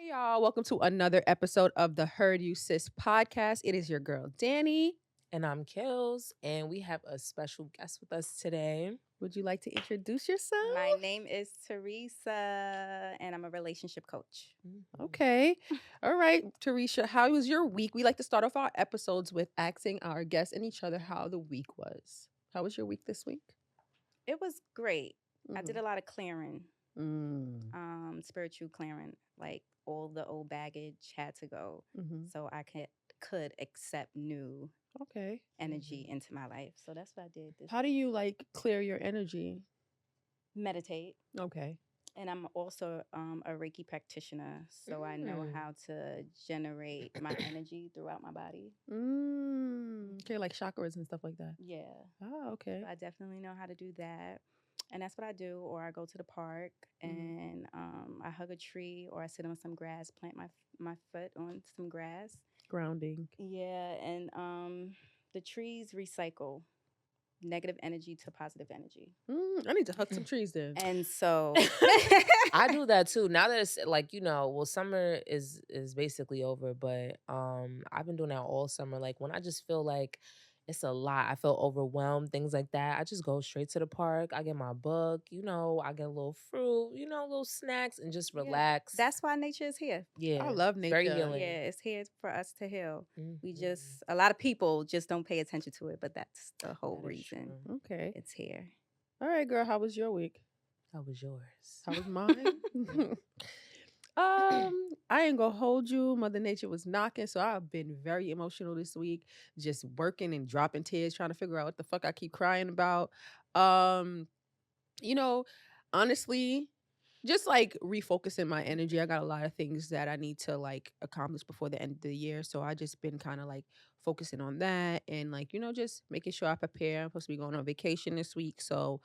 Hey y'all, welcome to another episode of the Heard You Sis podcast. It is your girl Dany. And I'm Kilz, and we have a special guest with us today. Would you like to introduce yourself? My name is Theresa, and I'm a relationship coach. Okay. All right, Theresa, how was your week? We like to start off our episodes with asking our guests and each other how the week was. How was your week this week? It was great. I did a lot of clearing, Mm. spiritual clearing. Like all the old baggage had to go, so I could accept new Okay. energy into my life. So that's what I did. How do you like clear your energy? Meditate. Okay. And I'm also a Reiki practitioner, so I know how to generate my energy throughout my body. Okay, like chakras and stuff like that. Yeah. Oh, okay. So I definitely know how to do that. And that's what I do. Or I go to the park and I hug a tree, or I sit on some grass, plant my foot on some grass. Grounding. Yeah, and the trees recycle negative energy to positive energy. I need to hug some trees then. And so I do that too. Now that it's like, summer is basically over, but I've been doing that all summer. Like when I just feel like it's a lot, I feel overwhelmed, things like that, I just go straight to the park. I get my book, I get a little fruit, little snacks, and just relax. That's why nature is here. Yeah. I love nature. Very healing. Yeah, it's here for us to heal. We just, a lot of people just don't pay attention to it, but that's the whole reason. Okay. It's here. All right, girl. How was your week? How was yours? How was mine? I ain't gonna hold you. Mother Nature was knocking, so I've been very emotional this week, just working and dropping tears, trying to figure out what the fuck I keep crying about. Honestly, just like refocusing my energy. I got a lot of things that I need to like accomplish before the end of the year. So I just been kind of like focusing on that and like, just making sure I prepare. I'm supposed to be going on vacation this week. So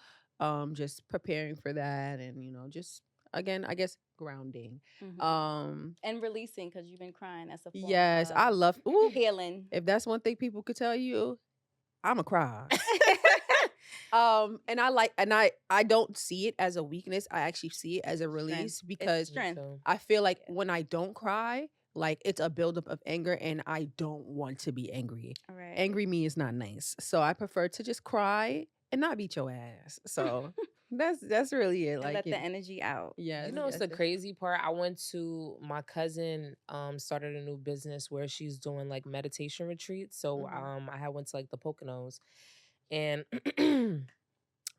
just preparing for that and, just again, I guess grounding. And releasing, because you've been crying as a form Yes, of I love healing. If that's one thing people could tell you, I'm a cry. And I don't see it as a weakness. I actually see it as a release because I feel like when I don't cry, like it's a buildup of anger and I don't want to be angry. Right. Angry me is not nice. So I prefer to just cry and not beat your ass. So that's really it. And like let the energy out. Yeah. It's the crazy part. I went to my cousin started a new business where she's doing like meditation retreats. So I had went to like the Poconos. And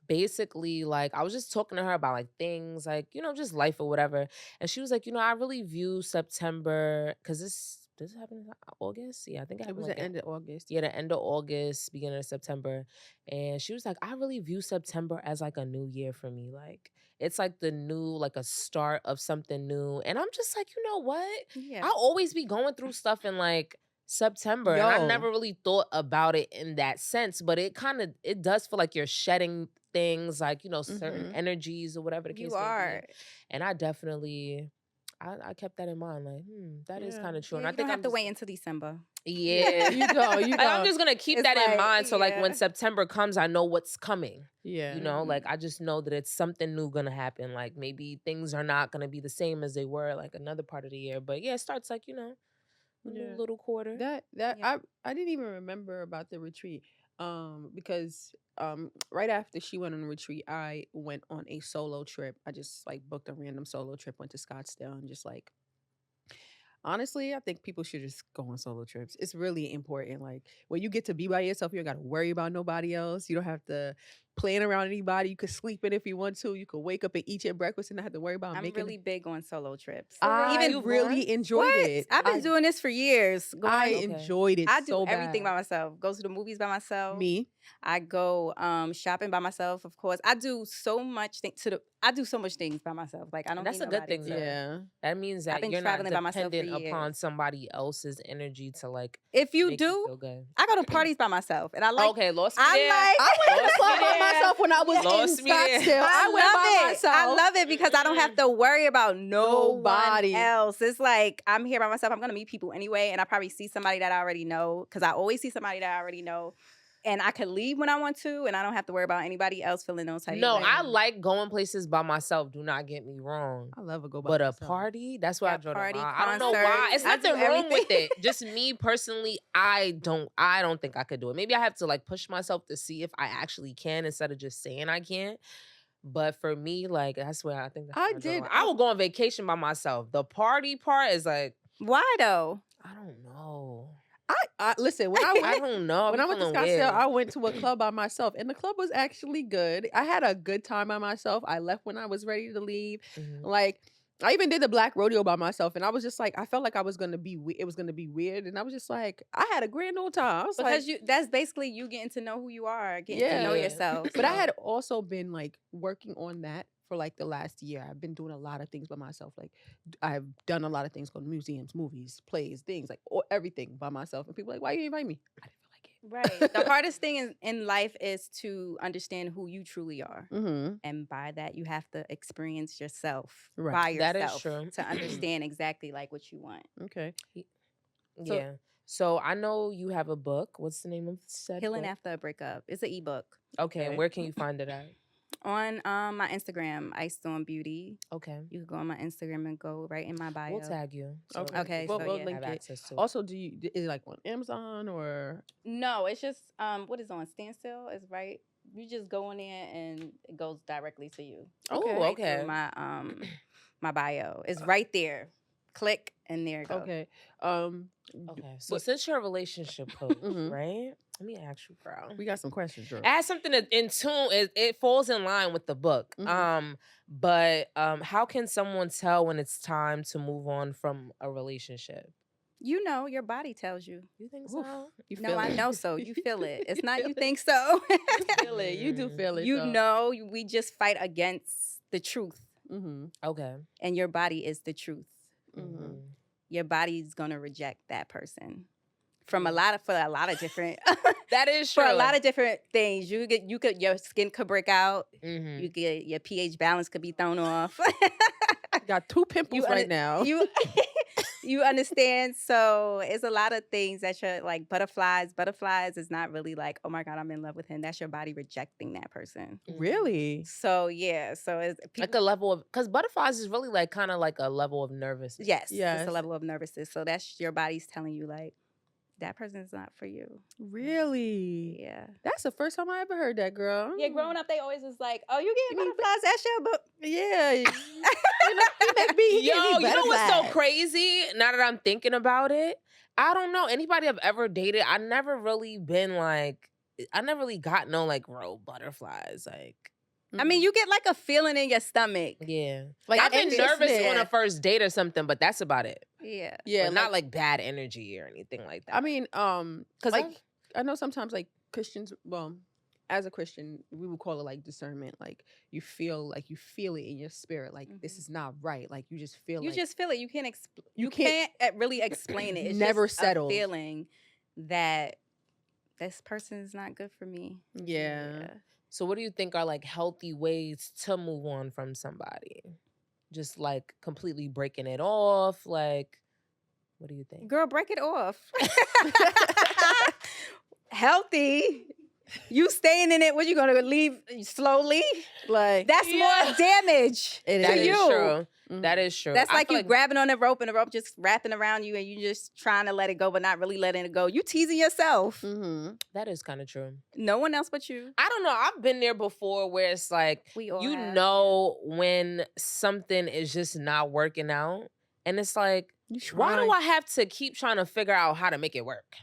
basically, like, I was just talking to her about like things like, just life or whatever. And she was like, I really view September, because this happen in August? Yeah, I think it was like the end of August. Yeah, the end of August, beginning of September. And she was like, I really view September as like a new year for me. Like, it's like the new, like a start of something new. And I'm just like, you know what? Yeah. I'll always be going through stuff in like September. And I never really thought about it in that sense, but it does feel like you're shedding things, like, certain energies or whatever the case may be. And I definitely I kept that in mind, like, that is kind of true. And I you think don't have to wait until December. Yeah. You don't. I'm just gonna keep that in mind. So like when September comes, I know what's coming. Yeah. Like I just know that it's something new gonna happen. Like maybe things are not gonna be the same as they were like another part of the year. But yeah, it starts like, a new little quarter. I didn't even remember about the retreat. Because right after she went on a retreat, I went on a solo trip. I just like booked a random solo trip, went to Scottsdale, and just like honestly, I think people should just go on solo trips. It's really important. Like when you get to be by yourself, you don't got to worry about nobody else. You don't have to plan around anybody. You could sleep in if you want to. You could wake up and eat your breakfast and not have to worry about making. I'm really big on solo trips. I really enjoyed it. I've been doing this for years. Enjoyed it. I do so everything bad. by myself. Go to the movies by myself. Me. I go shopping by myself, of course. I do so much I do so much things by myself. Like I don't. That's need a good thing. to. Yeah. That means that you're not dependent upon somebody else's energy to like. If you make do, you feel good. I go to parties by myself, and I like. Okay, lost me there. I went to the club by myself when I was in Scottsdale. I went by myself. I love it because I don't have to worry about nobody else. It's like I'm here by myself. I'm gonna meet people anyway, and I probably see somebody that I already know because I always see somebody that I already know. and I could leave when I want to, and I don't have to worry about anybody else feeling those type No, of ways. I like going places by myself. Do not get me wrong. I love a go by But a myself. party, that's where I Yeah, draw the party, line. I don't know why. It's concert, I nothing do wrong with everything. it. Just me personally, I don't think I could do it. Maybe I have to like push myself to see if I actually can instead of just saying I can't. But for me, like that's where I think that's where I draw the line. I will go on vacation by myself. The party part is like, Why though? I don't know. I listen, when I I went don't know. when I I'm went to feeling Scottsdale, weird. I went to a club by myself, and the club was actually good. I had a good time by myself. I left when I was ready to leave. Mhm. Like, I even did the black rodeo by myself, and I was just like, I felt like I was gonna be, it was gonna be weird, and I was just like, I had a grand old time. I was Because like, that's basically you getting to know who you are, getting to know Yeah. yourself. but I so. had also been like working on that for like the last year. I've been doing a lot of things by myself. Like, I've done a lot of things, go to museums, movies, plays, things like everything by myself. And people are like, why you invite me? I didn't feel like it. Right. The hardest thing in life is to understand who you truly are. Mm-hmm. And by that, you have to experience yourself Right. by That yourself is true. to understand exactly like what you want. Okay. So, yeah. So I know you have a book. What's the name of said Healing book? After a Breakup. It's an ebook. Okay, and where can you find it at? On my Instagram, Iced Beauty. Okay. You can go on my Instagram and go right in my bio. We'll tag you. Okay, We'll, so we'll yeah. link have it. access to it. Also, is it like on Amazon or? No, it's just what is on Standstill. It's right. You just go in there and it goes directly to you. Okay. Oh, Right okay. through my bio. It's right there. Click and there it goes. Okay. Okay. So But- since you're a relationship coach, Mhm. right? Let me ask you, girl. We got some questions, girl. It has something in tune. It falls in line with the book. Mhm. But how can someone tell when it's time to move on from a relationship? You know, your body tells you. You think Oof. so? You No, feel I it. know so. You feel it. It's not you think so. You feel it. You do feel it. You know, we just fight against the truth, Mm-hmm. Okay. and your body is the truth. Mm-hmm. Your body's gonna reject that person for a lot of different That is true. for a lot of different things. Your skin could break out. Mhm. You get your pH balance could be thrown off. Got 2 pimples right now. You you understand? So it's a lot of things that you're like butterflies. Butterflies is not really like, oh my God, I'm in love with him. That's your body rejecting that person. Really? So yeah, so it's Like a level of, because butterflies is really like kind of like a level of nervousness. yes, it's Yes. a level of nervousness. So that's your body's telling you like that person's not for you. Really? Yeah. That's the first time I ever heard that, girl. Yeah, growing up, they always was like, "Oh, you getting butterflies? That's your book." Yeah. You make me, Yo, you you know what's so crazy? Now that I'm thinking about it, I don't know. Anybody I've ever dated, I never really got no like real butterflies. Like, I mean, you get like a feeling in your stomach. yeah. Like, I've been it's nervous there. on a first date or something, but that's about it. Yeah. Yeah, But not like bad energy or anything like that. I mean, because like I know sometimes like Christians, well, as a Christian, we would call it like discernment. Like you feel it in your spirit. Like this is not right. Like you just feel. You like, just feel it. You can't. You You can't really explain it. It's Never just settled. a feeling that this person is not good for me. Yeah. So what do you think are like healthy ways to move on from somebody? Just like completely breaking it off? Like, what do you think? Girl, break it off. Healthy. You staying in it, what you gonna leave slowly? Like That's more damage It to That is you. true. Mhm. That is true. That's I like feel you grabbing on the rope and the rope just wrapping around you and you just trying to let it go, but not really letting it go. You teasing yourself. Mm-hmm. that is kind of true. No one else but you. I don't know. I've been there before where it's like, We all you have. know when something is just not working out. And it's like, why do I have to keep trying to figure out how to make it work?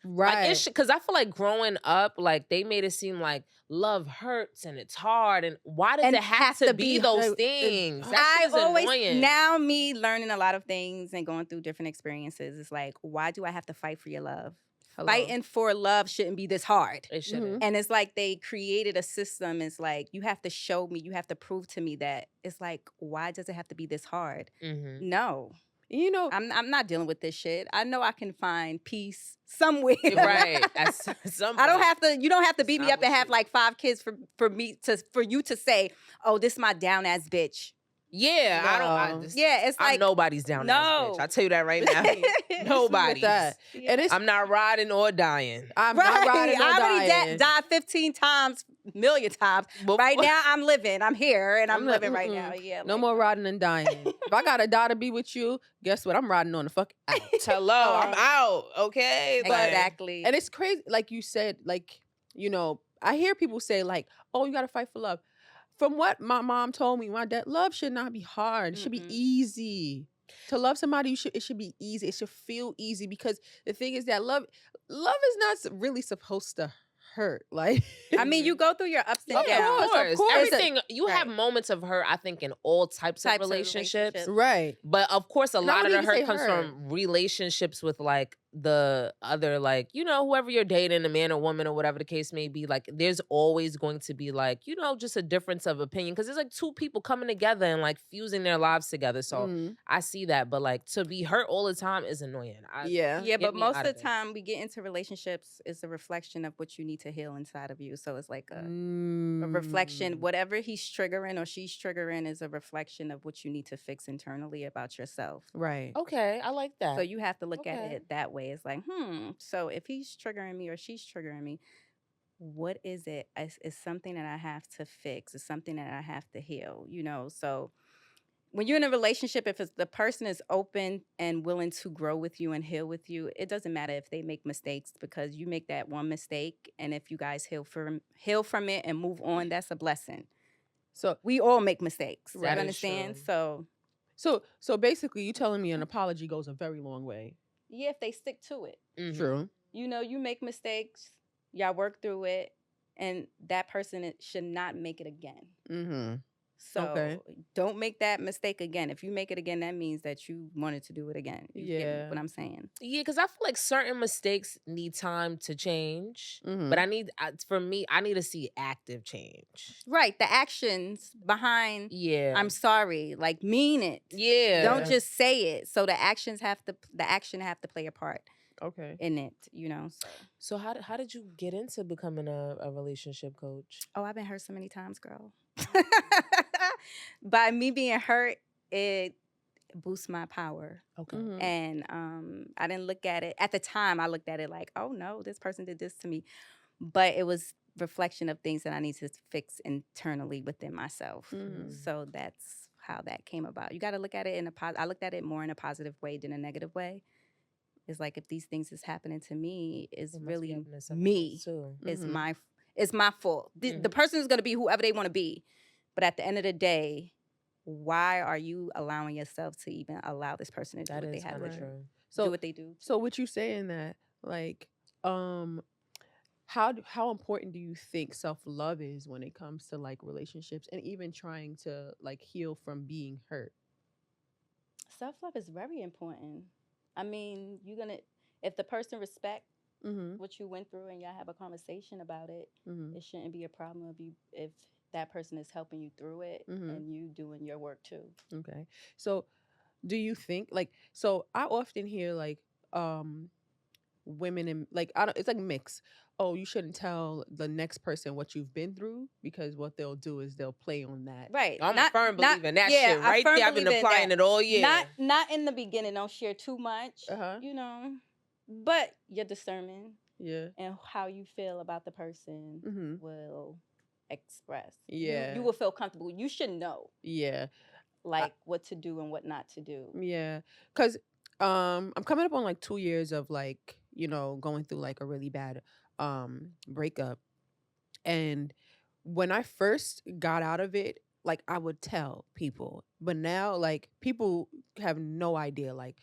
Right. Like, because I feel like growing up, like they made it seem like love hurts and it's hard. And why does And it have to be those uh, things? That I shit is always annoying. now me learning a lot of things and going through different experiences. It's like, why do I have to fight for your love? Hello. Fighting for love shouldn't be this hard. It shouldn't. And it's like they created a system. It's like you have to show me, you have to prove to me that. It's like, why does it have to be this hard? Mm-hmm. No, You know, I'm not dealing with this shit. I know I can find peace somewhere. Right. At some I don't point. have to. You don't have to It's beat me not up and what have you- like 5 kids for you to say, oh, this is my down ass bitch. Yeah, I don't. No. Yeah, it's I'm like nobody's down ass bitch. no. I tell you that right now. With Nobody's. that. Yeah. And it's I'm not riding or dying. I'm not riding or I already dying. died 15 times, million times. But Right now, I'm living. I'm here, and I'm I'm not- living right mm-mm. now. Yeah. No like, more riding and dying. If I gotta die to be with you, guess what? I'm riding on the fuck out. hello, I'm out. Okay, like, Exactly. And it's crazy, like you said, like, I hear people say, like, oh, you gotta fight for love. From what my mom told me, my dad, love should not be hard. It should be Mm-mm. easy. To love somebody, it should be easy. It should feel easy, because the thing is that love is not really supposed to hurt. Like, I mean, you go through your ups and Of downs. course, of course. Everything you have Right. moments of hurt. I think in all types of Types of relationships. relationships. right. But of course, a And I lot of wouldn't the even hurt say comes hurt. from relationships with like the other, like, whoever you're dating, a man or woman or whatever the case may be. Like, there's always going to be like, just a difference of opinion, because there's like two people coming together and like fusing their lives together. So Mhm. I see that, but like to be hurt all the time is annoying. Yeah. Yeah, Get but me most out of of the it. time we get into relationships is a reflection of what you need to heal inside of you. So it's like a reflection. Mm. Whatever he's triggering or she's triggering is a reflection of what you need to fix internally about yourself. Right. Okay, I like that. So you have to look at Okay. it that way. It's like, so if he's triggering me or she's triggering me, what is it? It's something that I have to fix. It's something that I have to heal, So when you're in a relationship, if the person is open and willing to grow with you and heal with you, it doesn't matter if they make mistakes, because you make that one mistake, and if you guys heal from it and move on, that's a blessing. So We all make mistakes. Right. You That is understand? true. So basically, you telling me an apology goes a very long way. yeah, if they stick to it, Mhm. True. you make mistakes, y'all work through it, and that person should not make it again. Mm-hmm. So Okay. don't make that mistake again. If you make it again, that means that you wanted to do it again. You get Yeah. what I'm saying? Yeah, because I feel like certain mistakes need time to change. Mhm. But for me, I need to see active change. Right. The actions behind Yeah. I'm sorry, like mean it. Yeah. Don't just say it. So the action have to play a part Okay. in it, So So how did you get into becoming a relationship coach? oh, I've been hurt so many times, girl. By me being hurt, it boosts my power. Okay. Mhm. And I didn't look at it at the time. I looked at it like, oh no, this person did this to me, but it was reflection of things that I need to fix internally within myself. Mhm. So that's how that came about. You got to look at it I looked at it more in a positive way than a negative way. It's like, if these things is happening to me, it's It must be really happening to someone me. else, too. Mhm. It's my fault. The Mhm. person is going to be whoever they want to be, but at the end of the day, why are you allowing yourself to even allow this person to do That what they is have kind to of do? true. Do So what they do. so what you saying that, like, how important do you think self-love is when it comes to like relationships and even trying to like heal from being hurt? Self-love is very important. I mean, if the person respect Mm-hmm. what you went through and y'all have a conversation about it, Mm-hmm. it shouldn't be a problem if that person is helping you through it Mhm. and you doing your work too. Okay. So do you think like, so I often hear like women and like, I don't, it's like mix. Oh, you shouldn't tell the next person what you've been through, because what they'll do is they'll play on that. Right. I'm a firm believer in that shit I right firm there. I've been believe in applying that. it all year. Not in the beginning. Don't share too much. Uh-huh. But your discernment Yeah. and how you feel about the person Mm-hmm. will express. Yeah. You will feel comfortable. You should know Yeah. like what to do and what not to do. Yeah. Cause I'm coming up on like 2 years of like, going through like a really bad breakup. And when I first got out of it, like I would tell people. But now like people have no idea. Like,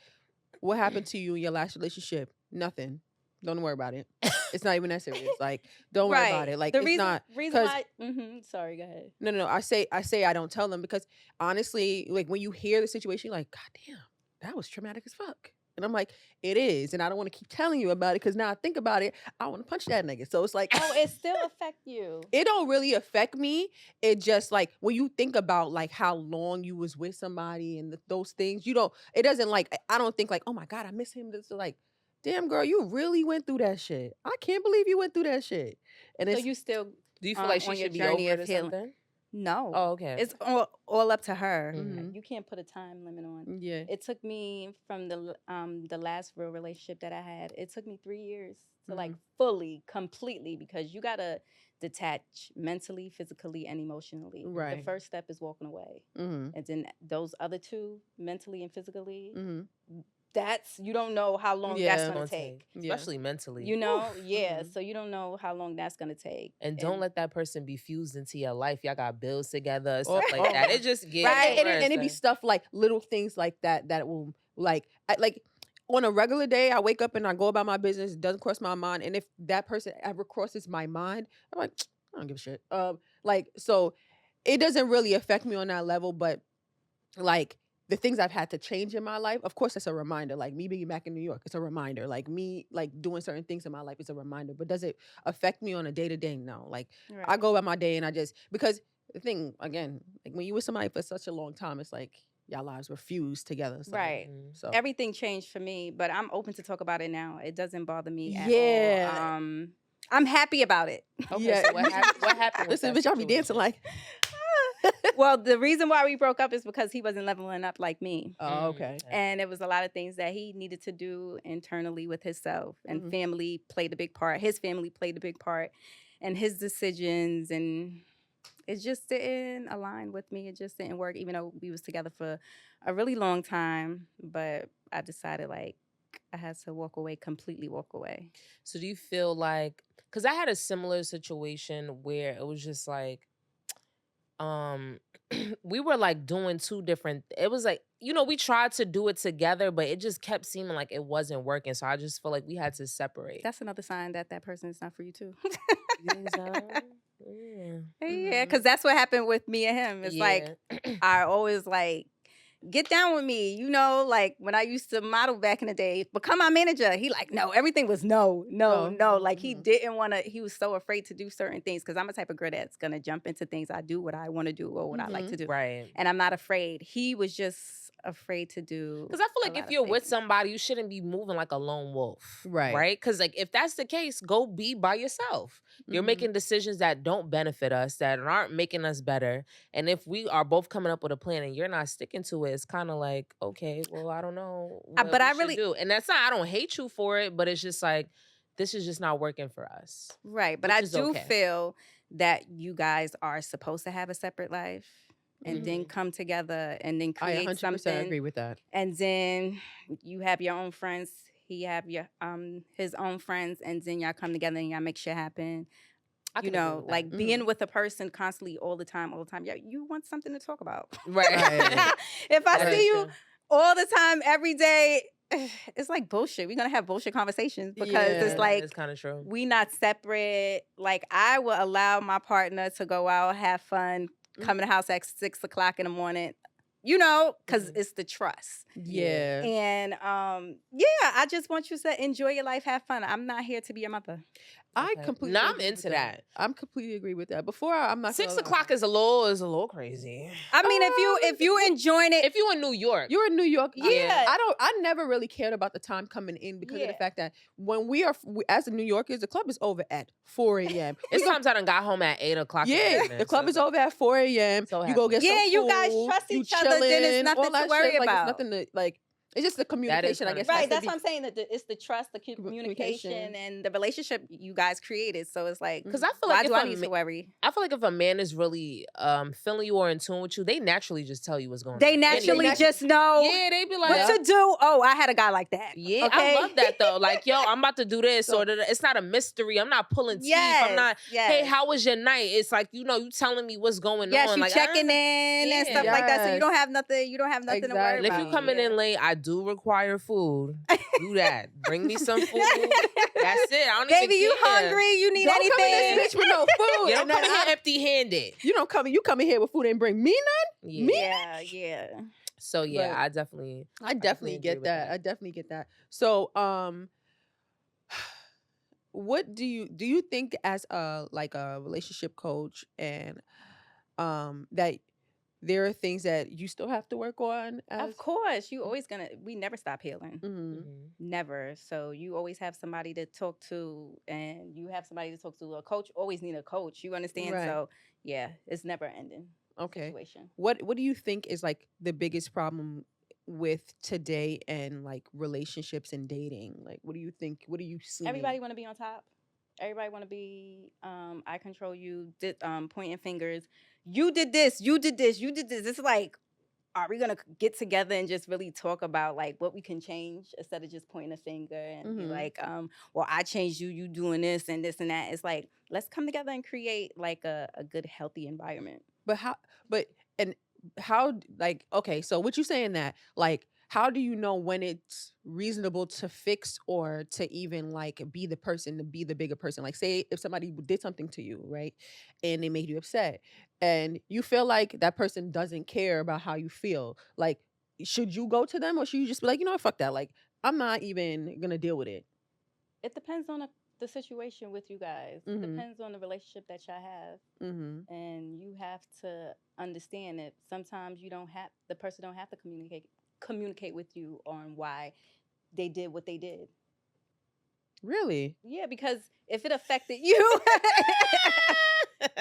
what happened to you in your last relationship? Nothing. Don't worry about it. It's not even that serious. Like, don't worry about it. Like, the it's reason, not. reason 'cause- why. Sorry, go ahead. No. I say I don't tell them, because honestly, like when you hear the situation, you're like, God damn, that was traumatic as fuck. And I'm like, it is, and I don't want to keep telling you about it, because now I think about it, I want to punch that nigga. So it's like, Oh, it still affect you. it don't really affect me. It just like when you think about like how long you was with somebody and those things, it doesn't like, I don't think like, oh my God, I miss him. This is like, damn girl, you really went through that shit. I can't believe you went through that shit. And So it's you still Do you feel like she on your should be journey over of it or healing. something? No. Oh, okay. It's all up to her. Mhm. You can't put a time limit on. Yeah. It took me from the last real relationship that I had. It took me 3 years to like fully, completely, because you gotta detach mentally, physically, and emotionally. The Right. first step is walking away, Mm-hmm. and then those other two, mentally and physically, Mm-hmm. that's you don't know how long that's Yeah. gonna Gonna take. Yeah. especially mentally. You know, Oof. yeah. Mhm. So you don't know how long that's gonna take. And don't let that person be fused into your life. Y'all got bills together, Oh, stuff like that. oh. It just gets Right. And, worse. and it be stuff like little things like that that will like on a regular day I wake up and I go about my business. It doesn't cross my mind, and if that person ever crosses my mind, I'm like, I don't give a shit. Like so, it doesn't really affect me on that level, but like the things I've had to change in my life, of course, it's a reminder. Like me being back in New York, it's a reminder. Like me, like doing certain things in my life is a reminder. But does it affect me on a day to day? No. Like I Right. go about my day and I just because the thing again, like when you with somebody for such a long time, it's like y'all lives were fused together. So, Right. So Everything changed for me, but I'm open to talk about it now. It doesn't bother me at yeah, all. I'm happy about it. Okay, yeah. so what happened with Listen, that bitch, I'll be dancing situation? like. Well, the reason why we broke up is because he wasn't leveling up like me. Oh, okay. And it was a lot of things that he needed to do internally with himself, and Mhm. family played a big part. His family played a big part, and his decisions, and it just didn't align with me. It just didn't work, even though we was together for a really long time. But I decided like I had to completely walk away. So do you feel like, because I had a similar situation where it was just like, we were like doing two different, it was like, we tried to do it together, but it just kept seeming like it wasn't working. So I just feel like we had to separate. That's another sign that that person is not for you too. You think so? Yeah. Yeah, because that's what happened with me and him. It's like I always like get down with me, like when I used to model back in the day, become my manager. He like, no, everything was no. Oh. Like he didn't want to, he was so afraid to do certain things because I'm a type of girl that's gonna jump into things. I do what I want to do or what I like to do. Right. And I'm not afraid. He was just afraid to do. Because I feel like if you're with somebody, you shouldn't be moving like a lone wolf. Right? Because like if that's the case, go be by yourself. You're making decisions that don't benefit us, that aren't making us better. And if we are both coming up with a plan and you're not sticking to it, it's kind of like, okay, well, I don't know what but we I should really do. And that's not, I don't hate you for it, but it's just like, this is just not working for us. Right. But I do feel that you guys are supposed to have a separate life and then come together and then I create 100% something. agree with that. And then you have your own friends. He have your his own friends, and then y'all come together and y'all make shit happen. Like being with a person constantly all the time. Yeah, you want something to talk about. Right. If I see you all the time, every day, it's like bullshit. We're gonna have bullshit conversations because it's like it's kind of true. We not separate. Like I will allow my partner to go out, have fun, come in the house at 6 o'clock in the morning. Because it's the trust. Yeah. And I just want you to enjoy your life, have fun. I'm not here to be your mother. I completely. No, I'm agree with into that. I'm completely agree with that. Before I'm not 6 o'clock is a little crazy. I mean, if you enjoying it, if you in New York, you're in New York. Yeah. I never really cared about the time coming in because of the fact that when we as New Yorkers, the club is over at 4 a.m. It's times I done got home at 8 o'clock. Yeah, the club is over at 4 a.m. So you go get some food. you guys trust each other, then it's nothing to worry about. It's nothing to like. It's just the communication, I guess. Right, that's what I'm saying. That it's the trust, the communication, and the relationship you guys created. So it's like, because I feel like why do I need to worry? I feel like if a man is really feeling you or in tune with you, they naturally just tell you what's going on. They naturally just know. Yeah, they be like, what to do. Oh, I had a guy like that. Yeah, okay? I love that though. Like, yo, I'm about to do this, or it's not a mystery. I'm not pulling teeth. I'm not. Hey, how was your night? It's like you telling me what's going on. Yes, you like, checking in and stuff like that. So you don't have nothing. You don't have nothing to worry about. If you coming in late, I do require food. Do that. Bring me some food. That's it. I don't Baby, even you care. hungry? You need don't anything? Come in this bitch with no food. You don't come in here empty-handed. You come in here with food and bring me none. Yeah. So yeah, I definitely get that. I definitely get that. So what do you think as a relationship coach and that there are things that you still have to work on as. Of course, we never stop healing. Mm-hmm. Mhm. Never. So you always have somebody to talk to, and you have somebody to talk to. A coach always need a coach. You understand? Right. So yeah, it's never ending Okay. situation. What do you think is like the biggest problem with today and like relationships and dating? Like, what do you think? What do you see? Everybody want to be on top. Everybody want to be. I control you. Pointing fingers. You did this. You did this. You did this. It's like, are we gonna get together and just really talk about like what we can change instead of just pointing a finger and be Mhm. like, well, I changed you. You doing this and this and that. It's like, let's come together and create like a good, healthy environment. But how? But and how? Like, okay, so what you saying that like? How do you know when it's reasonable to fix or to even like be the person to be the bigger person? Like, say if somebody did something to you, right, and they made you upset, and you feel like that person doesn't care about how you feel. Like, should you go to them or should you just be like, you know what, fuck that? Like, I'm not even gonna deal with it. It depends on the situation with you guys. It Mm-hmm. depends on the relationship that y'all have. Mm-hmm. And you have to understand that sometimes the person don't have to communicate with you on why they did what they did. Really? Yeah, because if it affected you,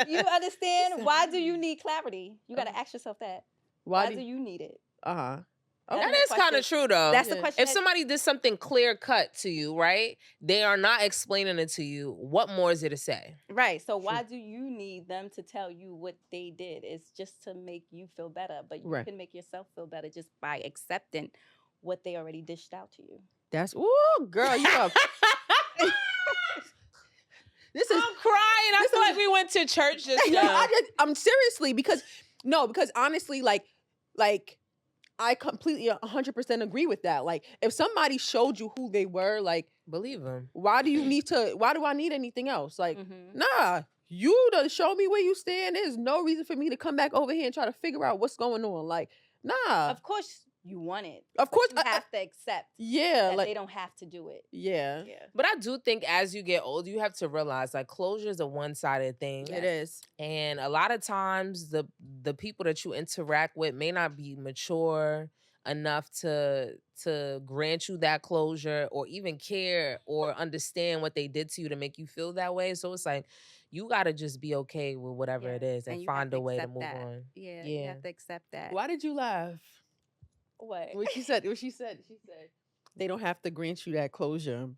you understand, why do you need clarity? You got to ask yourself that. Why do you need it? Uh-huh. That's That the is kind of question. true though. That's the Yeah. question. If somebody did something clear cut to you, right? They are not explaining it to you. What more is there to say? Right. So why do you need them to tell you what they did? It's just to make you feel better, but you Right. can make yourself feel better just by accepting what they already dished out to you. That's ooh, girl, you up. This is I'm crying. I feel like we went to church just no, now. I'm seriously because honestly, like I completely 100% agree with that. Like, if somebody showed you who they were, like, Believe him. why do I need anything else? Like, Mhm. nah, you done show me where you stand. There's no reason for me to come back over here and try to figure out what's going on. Like, nah. Of course you want it. Of course, You have to accept yeah, that like they don't have to do it. yeah, Yeah. But I do think as you get older, you have to realize like closure is a one-sided thing. it is. And a lot of times the people that you interact with may not be mature enough to grant you that closure or even care or understand what they did to you to make you feel that way. So it's like you got to just be okay with whatever it is and you have find to a way to accept move that. on. Yeah, Yeah. you have to accept that. Why did you laugh? What? What she said they don't have to grant you that closure.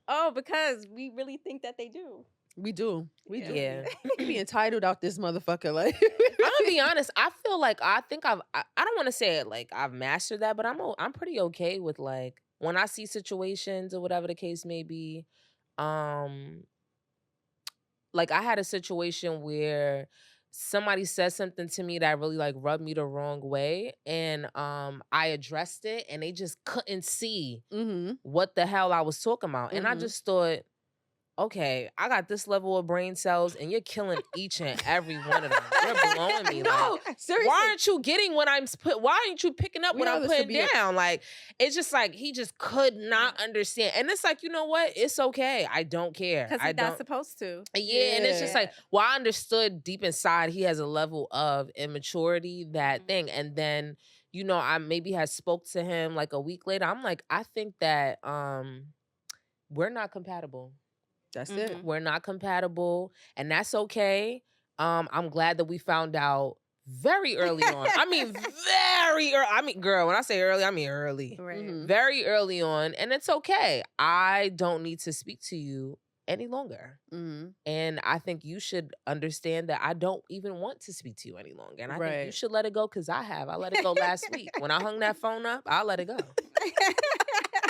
Oh, because we really think that they do. We do. We do. Yeah. We be entitled out this motherfucker. Like, I'm gonna be honest. I feel like I don't want to say it like I've mastered that, but I'm pretty okay with like when I see situations or whatever the case may be. Um, like I had a situation where somebody said something to me that really like rubbed me the wrong way, and I addressed it, and they just couldn't see mm-hmm. what the hell I was talking about, and I Mhm. just thought, okay, I got this level of brain cells and you're killing each and every one of them. You're blowing me. No, Like, seriously. why aren't you getting what why aren't you picking up We what know I'm this to putting be a- down? Like, it's just like he just could not understand. And it's like, you know what? It's okay. I don't care. Because I he's don't. not supposed to. Yeah, and it's just Yeah. like, well, I understood deep inside he has a level of immaturity, that Mhm. thing. And then, you know, I maybe had spoke to him like a week later. I'm like, I think that we're not compatible. That's it. Mhm. We're not compatible, and that's okay. I'm glad that we found out very early on. I mean, very early. I mean, girl, when I say early, I mean early. Right. Mhm. Very early on, and it's okay. I don't need to speak to you any longer. Mm-hmm. And I think you should understand that I don't even want to speak to you any longer. And I think you Right. should let it go because I let it go last week. When I hung that phone up, I let it go.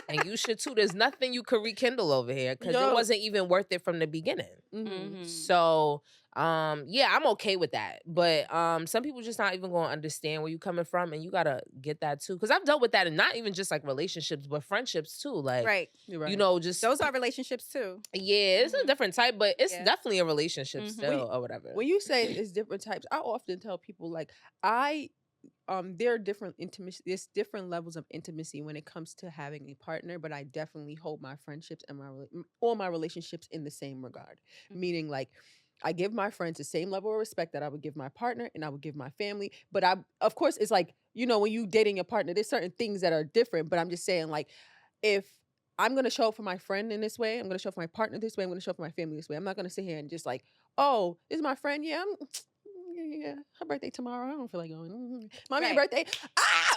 And you should too. There's nothing you could rekindle over here because it Yo. wasn't even worth it from the beginning. Mm-hmm. Mhm. So, yeah, I'm okay with that. But some people just not even going to understand where you coming from, and you gotta get that too. Because I've dealt with that, and not even just like relationships, but friendships too. Like, Right. You're right. you know, just Those are relationships too. yeah, it's a Mhm. different type, but it's Yeah. definitely a relationship Mhm. still or whatever. When you say it's different types, I often tell people like there are different intimacy. There's different levels of intimacy when it comes to having a partner, but I definitely hold my friendships and all my relationships in the same regard. Mhm. Meaning, like, I give my friends the same level of respect that I would give my partner and I would give my family. But of course, it's like, when you dating a partner, there's certain things that are different. But I'm just saying, like, if I'm going to show up for my friend in this way, I'm going to show up for my partner this way, I'm going to show up for my family this way. I'm not going to sit here and just like, oh, this is my friend. Yeah, yeah, her birthday tomorrow. I don't feel like going. Mommy Right. birthday.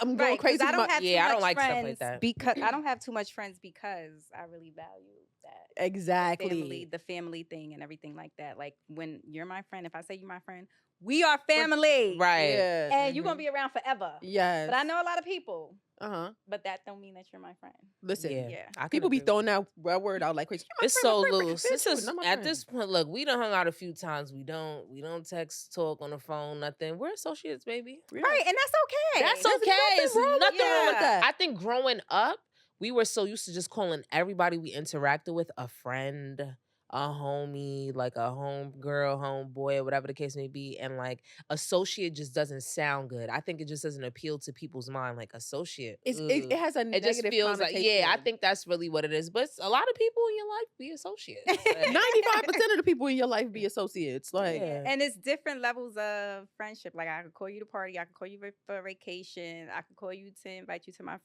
I'm going Right, 'cause crazy. I don't have too I much don't like stuff like friends that. because I don't have too much friends because I really value that. Exactly. The family thing and everything like that. Like when you're my friend, if I say you're my friend, we are family. Right. Yeah. And you're gonna be around forever. Yes. But I know a lot of people. Uh-huh. But that don't mean that you're my friend. Listen. Yeah. I can People be agree with throwing that word out like crazy. You're my It's friend, so my friend, loose. bitch, This you is not my at friend. this point. Look, we done hung out a few times. We don't text, talk on the phone, nothing. We're associates, baby. Yeah. Right, and that's okay. That's There's okay. nothing It's wrong with nothing wrong with that. that. I think growing up, we were so used to just calling everybody we interacted with a friend, a homie, like a home girl, home boy, or whatever the case may be. And like associate just doesn't sound good. I think it just doesn't appeal to people's mind. Like associate. It has a It negative just feels like, connotation. I think that's really what it is. But a lot of people in your life be associates. 95% of the people in your life be associates. Like, Yeah. And it's different levels of friendship. Like I could call you to party, I could call you for vacation, I could call you to invite you to my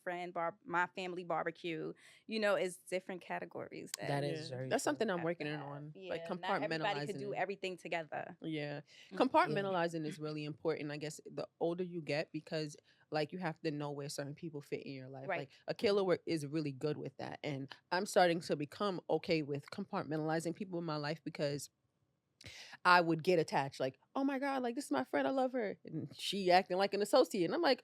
my family barbecue. It's different categories. That is very that's true. something I'm have working to in have. on. Yeah, Like not everybody could compartmentalizing do it. everything together. Yeah. Mm. Compartmentalizing is really important, I guess, the older you get, because like you have to know where certain people fit in your life. Right. Like Akela is really good with that. And I'm starting to become okay with compartmentalizing people in my life, because I would get attached. Like, oh my God, like this is my friend, I love her. And she acting like an associate. And I'm like,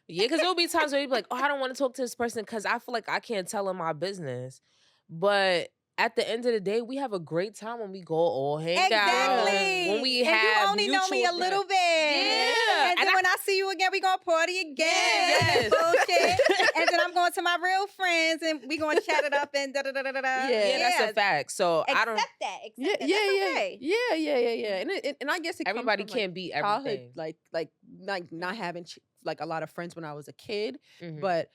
Yeah, because there'll be times where you'd be like, oh, I don't want to talk to this person because I feel like I can't tell them my business. But at the end of the day, we have a great time when we go all hang out. Exactly. When we and have you only know me a mutual- little bit. Yeah. And then when I see you again, we gonna party again. Yes. Bullshit. And then I'm going to my real friends and we gonna chat it up and da da da da da. Yeah, that's a fact. So I don't. Accept that. Accept yeah, that. yeah, That's yeah, okay. yeah. And I guess it comes Everybody from, like, can't be childhood, everything. like not having like a lot of friends when I was a kid. Mhm. But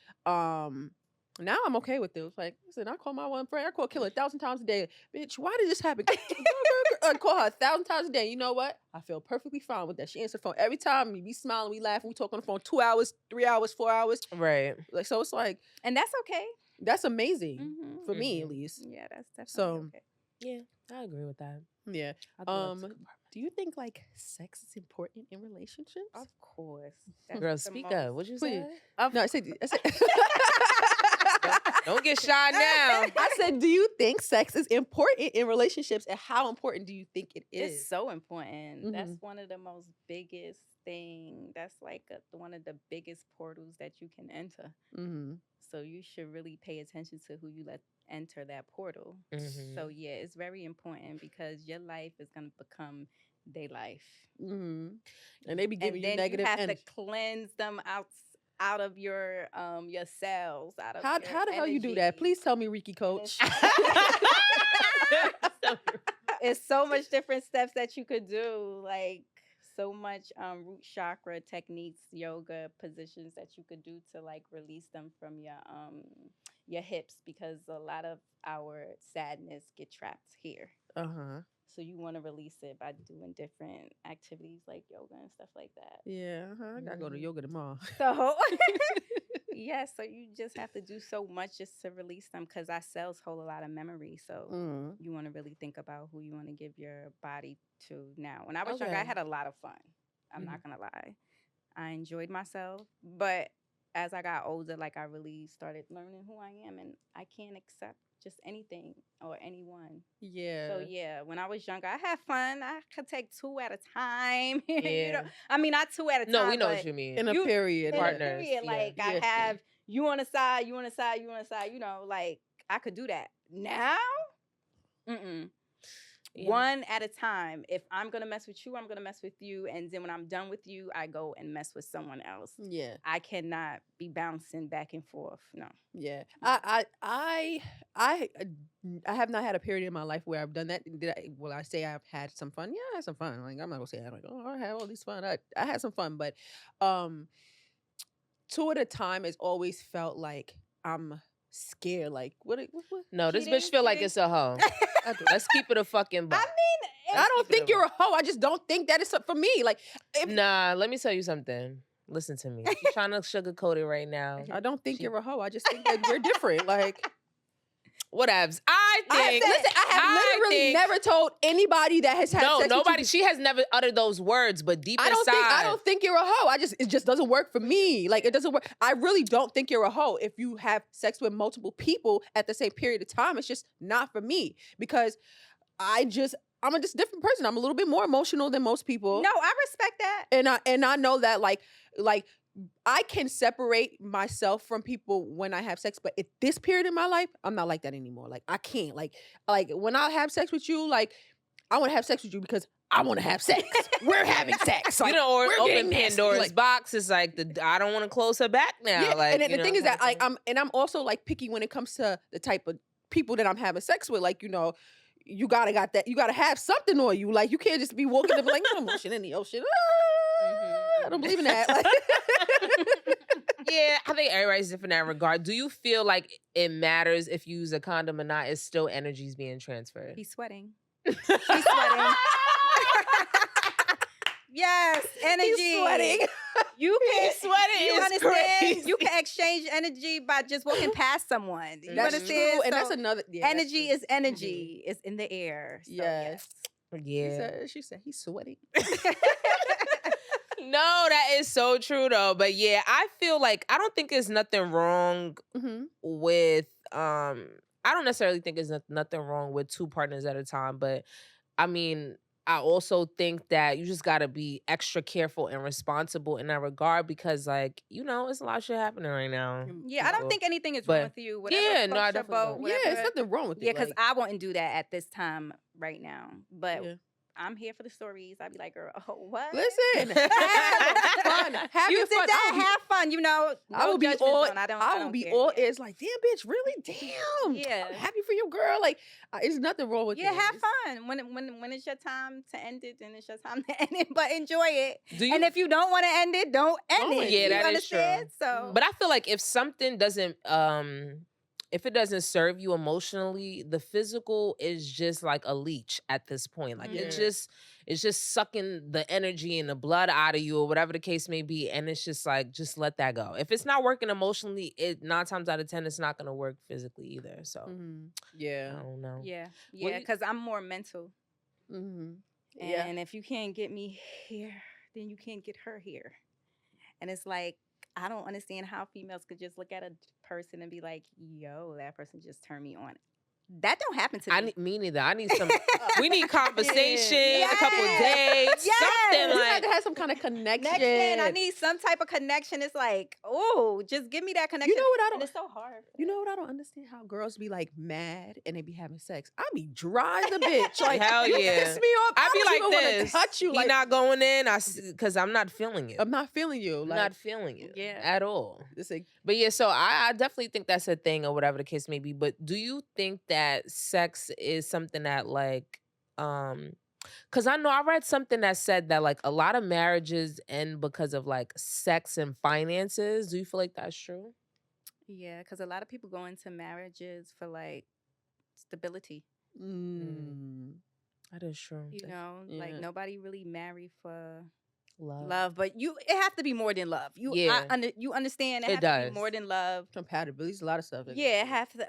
now I'm okay with it. Like, listen, I call my one friend, I call Killer 1,000 times a day. Bitch, why did this happen? I call her 1,000 times a day. You know what? I feel perfectly fine with that. She answers the phone every time. We smiling, we laughing, we talk on the phone 2 hours, 3 hours, 4 hours. Right. Like, so it's like, And that's okay. that's amazing Mhm. for me, at Mhm. least. Yeah, that's definitely So- okay. Yeah, I agree with that. Yeah. I do love to Do you think like sex is important in relationships? Of course. Girl, the speak most- up. What'd you say? No, I said Don't get shy now. I said, do you think sex is important in relationships, and how important do you think it is? It's so important. That's Mhm. one of the most biggest thing. That's like one of the biggest portals that you can enter. Mm-hmm. So you should really pay attention to who you let enter that portal. Mhm. So yeah, it's very important because your life is gonna become their life. Mm-hmm. And they be giving And you then negative you have energy. to cleanse them out of your cells, out of How your the hell you do that? energy. Please tell me, Ricky Coach. It's so much different steps that you could do, like so much root chakra techniques, yoga positions that you could do to like release them from your hips, because a lot of our sadness get trapped here. Uh-huh. So you want to release it by doing different activities like yoga and stuff like that. Yeah, I gotta go to Mhm. yoga tomorrow. So yeah, so you just have to do so much just to release them, because our cells hold a lot of memory. So Mm. you want to really think about who you want to give your body to now. When I was younger, I Okay. had a lot of fun. I'm not gonna lie. I enjoyed myself. But as I got older, like I really started learning who I am, and I can't accept just anything or anyone. Yeah. So yeah, when I was younger, I had fun. I could take 2 at a time. You know, Yeah. I mean, not 2 at a time. No, we know but what you mean. In a you- period. in a Partners, period, yeah. like I Yeah. have you on the side, you on the side, you on the side. You know, like I could do that. Now, Yeah. one at a time. If I'm gonna mess with you, I'm gonna mess with you, and then when I'm done with you, I go and mess with someone else. Yeah. I cannot be bouncing back and forth. No. Yeah. I have not had a period in my life where I've done that. Will I say I've had some fun? Yeah, I had some fun. Like, I'm not gonna say I'm like, oh, I had all this fun. I had some fun, but 2 at a time has always felt like I'm scared. Like, what? No, this Cheating, bitch feel like cheating. it's a hoe. Let's keep it a fucking I buck. mean, I don't think you're a hoe. I just don't think that it's for me. Like, Nah, let me tell you something. Listen to me. She's trying to sugarcoat it right now. I don't think you're a hoe. I just think that we're different. Like, whatevs. I have literally never told anybody that has had sex with nobody. you. She has never uttered those words, but deep inside, I don't think you're a hoe. It just doesn't work for me. Like, it doesn't work. I really don't think you're a hoe if you have sex with multiple people at the same period of time. It's just not for me because I'm a just different person. I'm a little bit more emotional than most people. No, I respect that. And I know that like I can separate myself from people when I have sex, but at this period in my life, I'm not like that anymore. Like, I can't. Like when I have sex with you, like, I want to have sex with you because I want to have sex. We're having sex. Like, or we're open Pandora's box. It's like I don't want to close her back now. Yeah, like, and the thing is that like I'm also like picky when it comes to the type of people that I'm having sex with. Like, you gotta have something on you. Like, you can't just be walking up like, I'm ocean in the ocean. I don't believe in that. Like, yeah, I think everybody's different in that regard. Do you feel like it matters if you use a condom or not? It's still energies being transferred. He's sweating. She's sweating. Yes, energy. He's sweating. You can sweating. You It's understand? crazy. You can exchange energy by just walking past someone. You that's understand? true, and So that's another. Yeah, energy is energy. It's in the air. So Yes. Yeah. She said he's sweating. No, that is so true though. But yeah, I feel like I don't think there's nothing wrong with I don't necessarily think there's nothing wrong with two partners at a time, but I mean, I also think that you just gotta be extra careful and responsible in that regard because, like, it's a lot of shit happening right now. Yeah, I don't think anything is wrong with you. Whatever no, I floats your definitely boat, don't. whatever. Yeah, it's nothing wrong with it. Yeah, because like, I wouldn't do that at this time right now. But Yeah. I'm here for the stories. I'd be like, girl, what? listen, have fun. Have You your did fun. that. Have fun. No I will be judgment all. zone. I I will don't be care. all ears. Like, damn, bitch, really? Damn. Yeah. I'm happy for you, girl. Like, there's nothing wrong with it. Yeah, have fun. When it's your time to end it, then it's your time to end it. But enjoy it. And if you don't want to end it, don't end it. Yeah, You that is true. understand? So, But I feel like if something doesn't if it doesn't serve you emotionally, the physical is just like a leech at this point. Like it's just sucking the energy and the blood out of you or whatever the case may be. And it's just like, just let that go. If it's not working emotionally, 9 times out of 10, it's not going to work physically either. So yeah, I don't know. yeah, Well, because I'm more mental. Yeah. And if you can't get me here, then you can't get her here. And it's like, I don't understand how females could just look at a person and be like, yo, that person just turned me on. That don't happen to me. Me neither. I need some. We need conversation, Yes. a couple dates, Yes. something You like. have to have some kind of connection. I need some type of connection. It's like, oh, just give me that connection. You know what I don't? And it's so hard. You know what I don't understand? How girls be like mad and they be having sex. I be dry as a bitch. Like, Hell you yeah. piss me off. I be don't like even wanna this. touch you. He Like, not going in. Because I'm not feeling it. I'm not feeling you. I'm Like, not feeling it. Yeah. At all. it's like, But yeah, so I definitely think that's a thing or whatever the case may be. But do you think that sex is something that like because I know I read something that said that like a lot of marriages end because of like sex and finances. Do you feel like that's true? Yeah, because a lot of people go into marriages for like stability. That is true. You know, like yeah. nobody really marry for Love. love, but it have to be more than love. You understand it, It has to does. be more than love. compatibility. There's a lot of stuff. Yeah,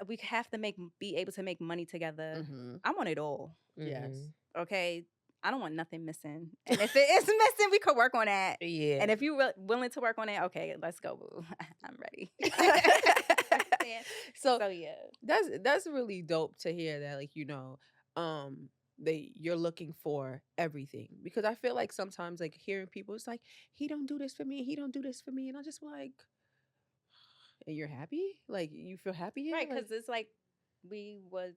we have to be able to make money together. I want it all. Yes. Okay, I don't want nothing missing. And if it is missing, we could work on that. Yeah. And if you're willing to work on it, okay, let's go, boo. I'm ready. So yeah, that's really dope to hear that, like, you're looking for everything, because I feel like sometimes, like, hearing people, it's like, he don't do this for me, he don't do this for me, and I'm just like, and you're happy, like, you feel happy, right? Like, Because it's like we was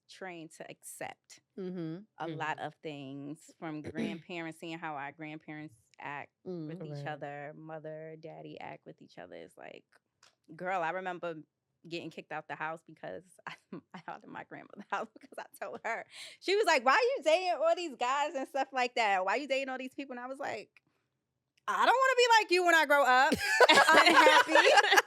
trained to accept a lot of things from grandparents, seeing how our grandparents act with each other, mother, daddy act with each other. It's like, girl, I remember getting kicked out the house because I out of my grandmother's house because I told her. She was like, why are you dating all these guys and stuff like that? Why are you dating all these people? And I was like, I don't want to be like you when I grow up. Unhappy.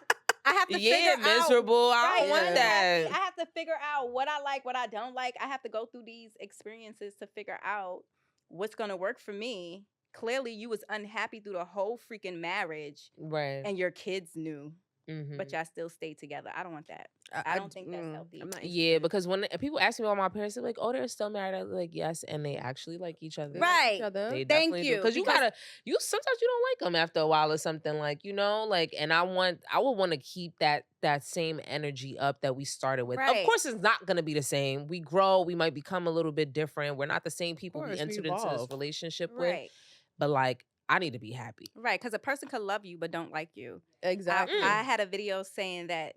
I have to figure out. miserable. I don't Right, want unhappy. that. I have to figure out what I like, what I don't like. I have to go through these experiences to figure out what's going to work for me. Clearly, you was unhappy through the whole freaking marriage, Right. and your kids knew, Mm-hmm. but y'all still stayed together. I don't want that. I don't think that's healthy. I'm not Yeah, interested. because when people ask me about my parents, they're like, "Oh, they're still married." I'm like, "Yes," and they actually like each other. They like each Right. other. They Thank definitely do. you, Because you because- gotta, sometimes you don't like them after a while or something, like, like, and I would want to keep that same energy up that we started with. Of Right. course, it's not gonna be the same. We grow, we might become a little bit different. We're not the same people we course, we entered into this evolve. relationship with. Right. But like, I need to be happy. Right, because a person could love you but don't like you. Exactly. I had a video saying that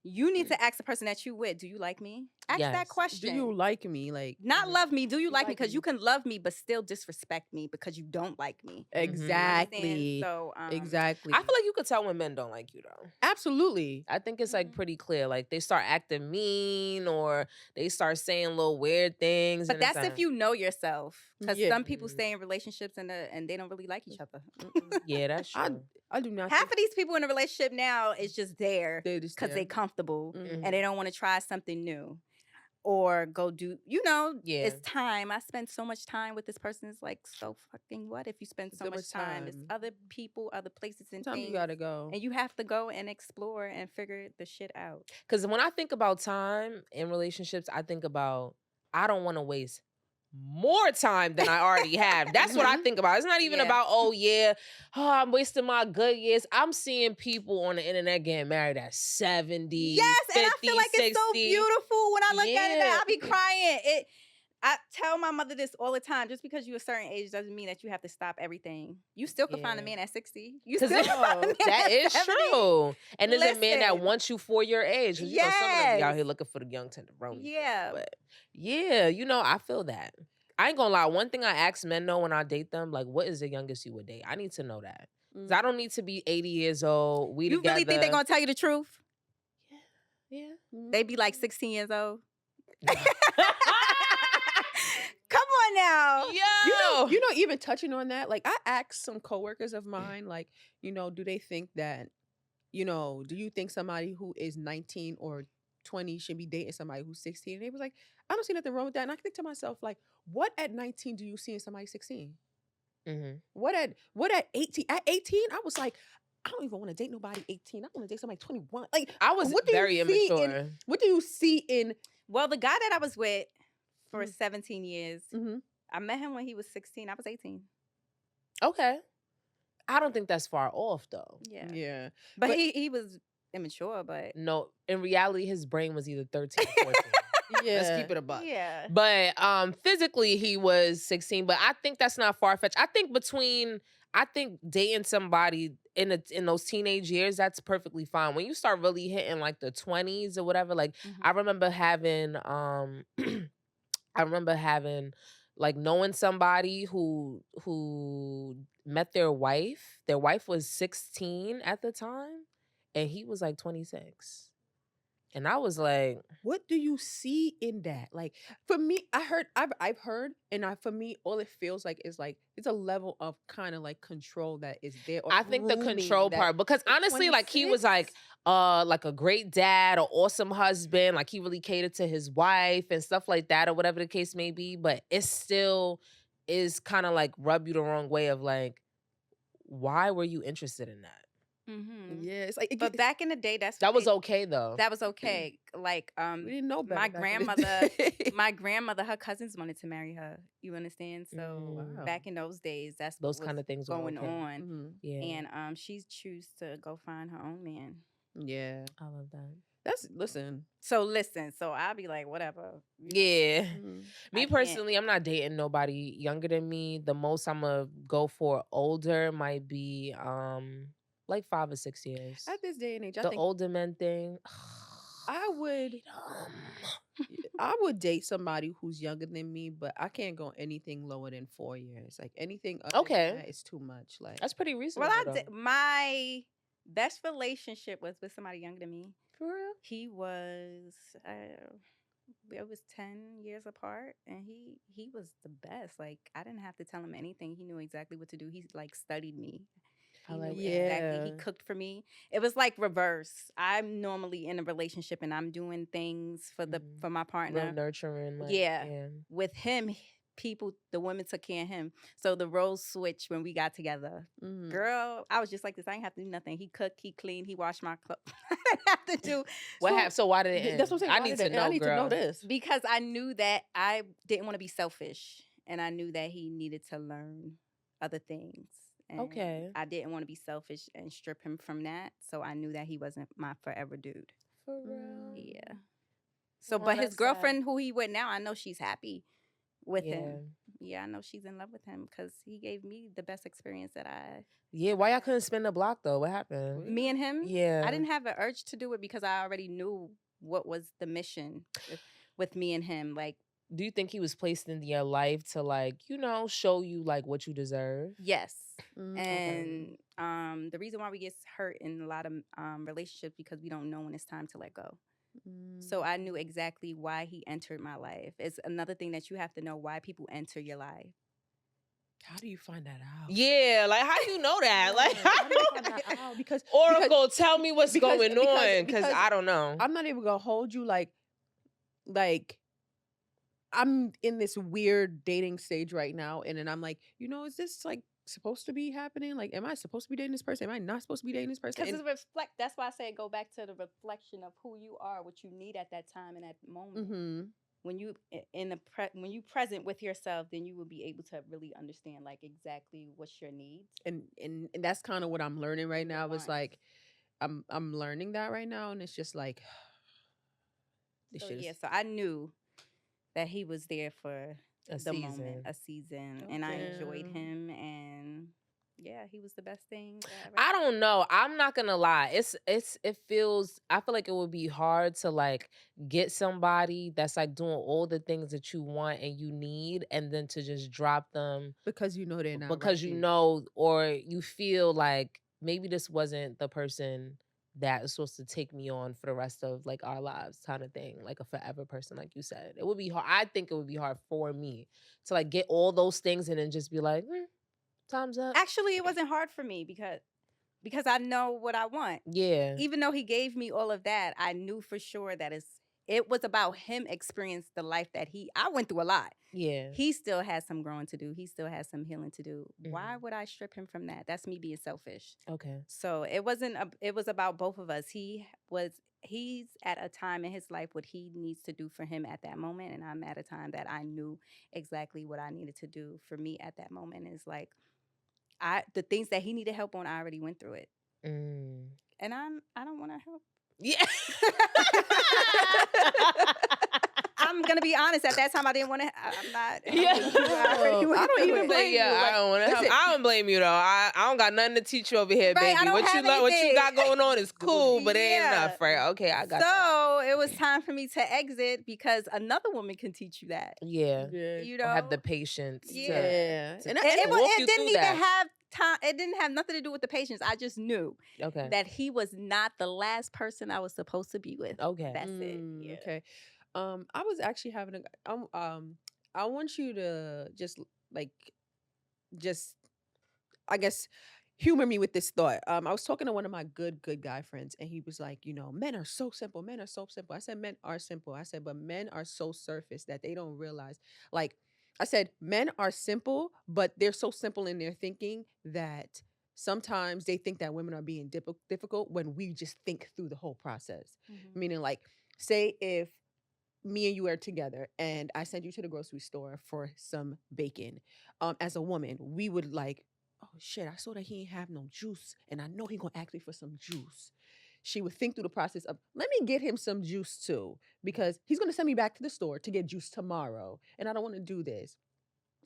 you need to ask the person that you with, do you like me? Ask Yes. that question. Do you like me? Like, Not love me, do you like me? like Because me. you can love me but still disrespect me because you don't like me. exactly. So, exactly. I feel like you could tell when men don't like you though. Absolutely. I think it's like pretty clear. Like they start acting mean or they start saying little weird things. But and it's that's if like, you know yourself. Because Yeah. some people stay in relationships and they don't really like each other. yeah, that's true. I do not. Half think of these people in a relationship now is just there they're just because there. they're comfortable Mhm. and they don't want to try something new or go do, Yeah. it's time. I spend so much time with this person. It's like, so fucking what if you spend so much time? There's other people, other places and Sometimes things. you gotta go. And you have to go and explore and figure the shit out. Because when I think about time in relationships, I think about I don't want to waste more time than I already have. That's what I think about. It's not even Yeah. about, I'm wasting my good years. I'm seeing people on the internet getting married at 70, Yes, 50, and I feel like 60. it's so beautiful when I look at it. Yeah. I'll be crying. I tell my mother this all the time. Just because you're a certain age doesn't mean that you have to stop everything. You still can find a Yeah. man at 60. You 'Cause still can find a man that at is 70. true. And there's a man that Listen. wants you for your age. 'Cause, some of them be out Yes. here looking for the young tenderoni. Yeah. But yeah, I feel that. I ain't gonna lie. One thing I ask men know when I date them, like, what is the youngest you would date? I need to know that. 'Cause I don't need to be 80 years old. We You together. really think they're going to tell you the truth? Yeah. They be like 16 years old. Come on now. Yo. Even touching on that, like I asked some coworkers of mine, like, do they think that, do you think somebody who is 19 or 20 should be dating somebody who's 16? And they was like, I don't see nothing wrong with that. And I think to myself, like, what at 19 do you see in somebody 16? Mm-hmm. What at 18? At 18, I was like, I don't even want to date nobody 18. I want to date somebody 21. Like, I was what do very you see immature. what do you see in? Well, the guy that I was with for 17 years, Mm-hmm. I met him when he was 16. I was 18. Okay. I don't think that's far off though. Yeah. But he was immature, but No, in reality, his brain was either 13 or 14. Yeah. Let's keep it a buck. yeah. But physically he was 16. But I think that's not far fetched. I think dating somebody in those teenage years, that's perfectly fine. When you start really hitting like the 20s or whatever, like I remember having like knowing somebody who met their wife. Their wife was 16 at the time, and he was like 26. And I was like, What do you see in that? Like, for me, I've heard, and for me, all it feels like is like it's a level of kind of like control that is there. Or I think the grooming control that- part, because at honestly, like he was 26? like a great dad, an awesome husband, like he really catered to his wife and stuff like that, or whatever the case may be. But it still is kind of like rub you the wrong way of like, why were you interested in that? Mm-hmm. Yeah, it's like But back in the day, That was okay though. That was okay. Like we didn't know better my back in the grandmother, day. my grandmother, her cousins wanted to marry her. You understand? So Wow. back in those days, that's Those what kind was of things were going okay. on. Mhm. Yeah, And she choose to go find her own man. Yeah, I love that. listen. So listen, so I'll be like, whatever. Yeah. Mhm. Me I can't- personally, I'm not dating nobody younger than me. The most I'm gonna go for older might be like 5 or 6 years. At this day and age, I The think older men thing. I would I would date somebody who's younger than me, but I can't go anything lower than 4 years. Like anything other Okay. than that is too much. Like That's pretty reasonable. Well, though. my best relationship was with somebody younger than me. for real. He was it was 10 years apart, and he was the best. Like I didn't have to tell him anything. He knew exactly what to do. He like studied me. I He like knew that. exactly. He Yeah. cooked for me. It was like reverse. I'm normally in a relationship and I'm doing things Mhm. for my Real partner. nurturing, like, Yeah. yeah. With him, the women took care of him. So the roles switched when we got together. Mm. Girl, I was just like this. I didn't have to do nothing. He cooked, he cleaned, he washed my clothes. I didn't have to do What happened? So why did it That's end? what I'm saying. I Why need did to it? I know, need to know girl. this. because I knew that I didn't want to be selfish, and I knew that he needed to learn other things. And Okay. I didn't want to be selfish and strip him from that. So I knew that he wasn't my forever dude. For Mm. real. Yeah. So, Oh, but his that's sad. girlfriend, who he with now, I know she's happy with Yeah. him. Yeah, I know she's in love with him because he gave me the best experience that Yeah. Why y'all couldn't spin the block though? What happened? me and him. Yeah. I didn't have an urge to do it because I already knew what was the mission with me and him. Like, Do you think he was placed in your life to like, show you like what you deserve? yes. Okay. And the reason why we get hurt in a lot of relationships because we don't know when it's time to let go. So I knew exactly why he entered my life. It's another thing that you have to know why people enter your life. How do you find that out? Yeah, like how do you know that? Like How do you find that out? Because Oracle, tell me what's because- going because- on, because because I don't know. I'm not even gonna hold you like I'm in this weird dating stage right now, and then I'm like, is this like supposed to be happening? Like, am I supposed to be dating this person? Am I not supposed to be dating this person? Because And- it's that's why I say go back to the reflection of who you are, what you need at that time and at the moment. Mhm. When you when you present with yourself, then you will be able to really understand like exactly what's your needs. And that's kind of what I'm learning right And your now. It's wants. like I'm learning that right now, and it's just like this So shit is yeah, so I knew that he was there for A the season. moment, a season, and I enjoyed Okay. him, and yeah, he was the best thing that I ever I don't know. I'm not gonna lie. It feels, I feel like it would be hard to like get somebody that's like doing all the things that you want and you need, and then to just drop them because they're not because right for you. or you feel like maybe this wasn't the person that is supposed to take me on for the rest of like our lives kind of thing, like a forever person, like you said. It would be hard. I think it would be hard for me to like get all those things and then just be like, time's up. Actually, it wasn't hard for me because I know what I want. Yeah. Even though he gave me all of that, I knew for sure that it was about him experience the life that I went through a lot. Yeah. He still has some growing to do. He still has some healing to do. Why Mhm. would I strip him from that? That's me being selfish. Okay. So it wasn't it was about both of us. He's at a time in his life what he needs to do for him at that moment, and I'm at a time that I knew exactly what I needed to do for me at that moment. Is like the things that he needed help on, I already went through it. Mm. And I don't want to help. Yeah. I'm gonna be honest. At that time, I didn't want to. I'm not. Yeah. I don't even blame Yeah, you. I don't want to help. listen. I don't blame you though. I don't got nothing to teach you over here, Right, I baby. don't What you have what you anything. got going on is cool, but it ain't Yeah. enough, right? Okay, I got that. So it was time for me to exit because another woman can teach you that. Yeah. Yeah. You Or know, have the patience Yeah. to And it, I- it, walk was, you it didn't through even that. have time. It didn't have nothing to do with the patience. I just knew Okay. that he was not the last person I was supposed to be with. Okay. That's it. Yeah. Okay. I was actually having I want you to just I guess humor me with this thought. I was talking to one of my good guy friends, and he was like, men are so simple. Men are so simple. I said, men are simple. I said, but men are so surface that they don't realize. Like I said, men are simple, but they're so simple in their thinking that sometimes they think that women are being difficult when we just think through the whole process. Meaning, like, say if me and you are together and I send you to the grocery store for some bacon. As a woman, we would like, oh shit, I saw that he ain't have no juice and I know he gonna ask me for some juice. She would think through the process of, let me get him some juice too, because he's gonna send me back to the store to get juice tomorrow. And I don't wanna do this.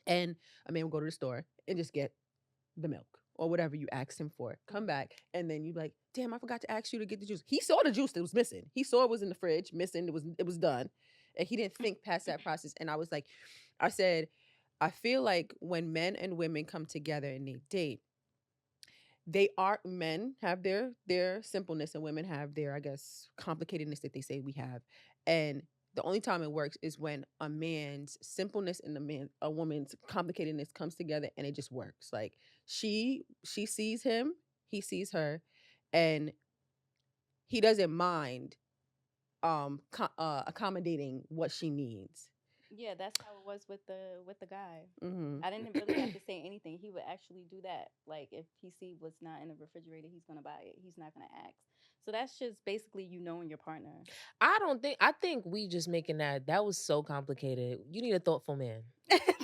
And a man will go to the store and just get the milk or whatever you asked him for. Come back, and then you like, damn, I forgot to ask you to get the juice. He saw the juice that was missing. He saw it was in the fridge, missing. It was done, and he didn't think past that process. And I was like, I said, I feel like when men and women come together and they date, men have their simpleness and women have their, I guess, complicatedness that they say we have, and the only time it works is when a man's simpleness and a woman's complicatedness comes together and it just works. Like she sees him he sees her, and he doesn't mind accommodating what she needs. Yeah, that's how it was with the guy. Mm-hmm. I didn't really have to say anything. He would actually do that. Like if he see what's not in the refrigerator, he's gonna buy it. He's not gonna ask. So that's just basically you knowing your partner. I think we just making that was so complicated. You need a thoughtful man.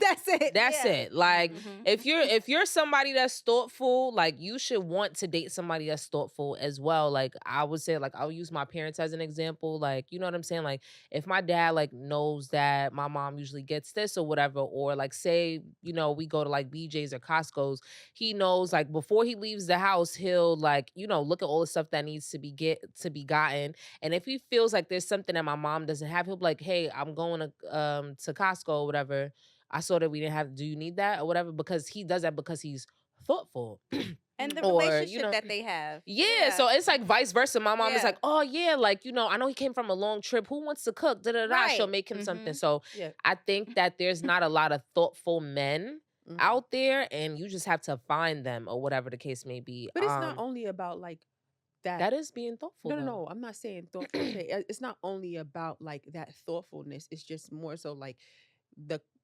That's it. That's Yeah. it. Like Mhm. if you're somebody that's thoughtful, like you should want to date somebody that's thoughtful as well. Like I would say, like I'll use my parents as an example. Like, you know what I'm saying? Like if my dad like knows that my mom usually gets this or whatever, or like say, you know, we go to like BJ's or Costco's, he knows like before he leaves the house, he'll like, you know, look at all the stuff that needs to be gotten. And if he feels like there's something that my mom doesn't have, he'll be like, hey, I'm going to Costco or whatever. I saw that we didn't have, do you need that or whatever? Because he does that because he's thoughtful. And the Or, relationship you know, that they have. yeah, so it's like vice versa. My mom is Yeah. like, oh yeah, like, you know, I know he came from a long trip. Who wants to cook? Da da da. She'll Right. make him something. Mhm. So Yeah. I think that there's not a lot of thoughtful men out there, and you just have to find them or whatever the case may be. But it's not only about like that. That is being thoughtful. No. I'm not saying thoughtful. Okay, it's not only about like that thoughtfulness. It's just more so like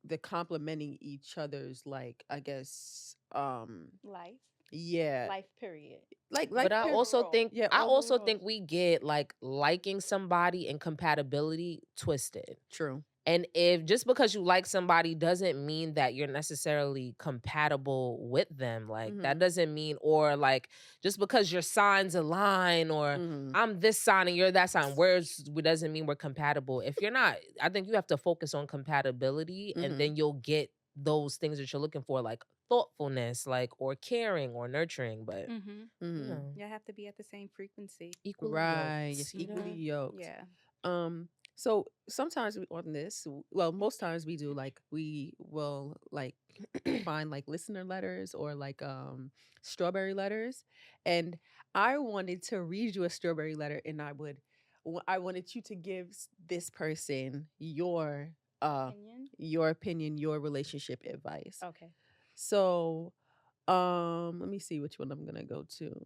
the complementing each other's, like, I guess, Life. yeah, Life period. like But I also overall. think yeah, I also overall. think we get like liking somebody and compatibility twisted. True. And if just because you like somebody doesn't mean that you're necessarily compatible with them, like that doesn't mean, or like just because your signs align, or I'm this sign and you're that sign, words doesn't mean we're compatible. If you're not, I think you have to focus on compatibility, and then you'll get those things that you're looking for, like thoughtfulness, like or caring or nurturing. But you know, You have to be at the same frequency. equally Right, yoked, it's you equally know? yoked. Yeah. So sometimes we on this, well, most times we do, like we will like find like listener letters or like strawberry letters, and I wanted to read you a strawberry letter, and I wanted you to give this person Opinion. your opinion, your relationship advice. Okay. So let me see which one I'm gonna go to.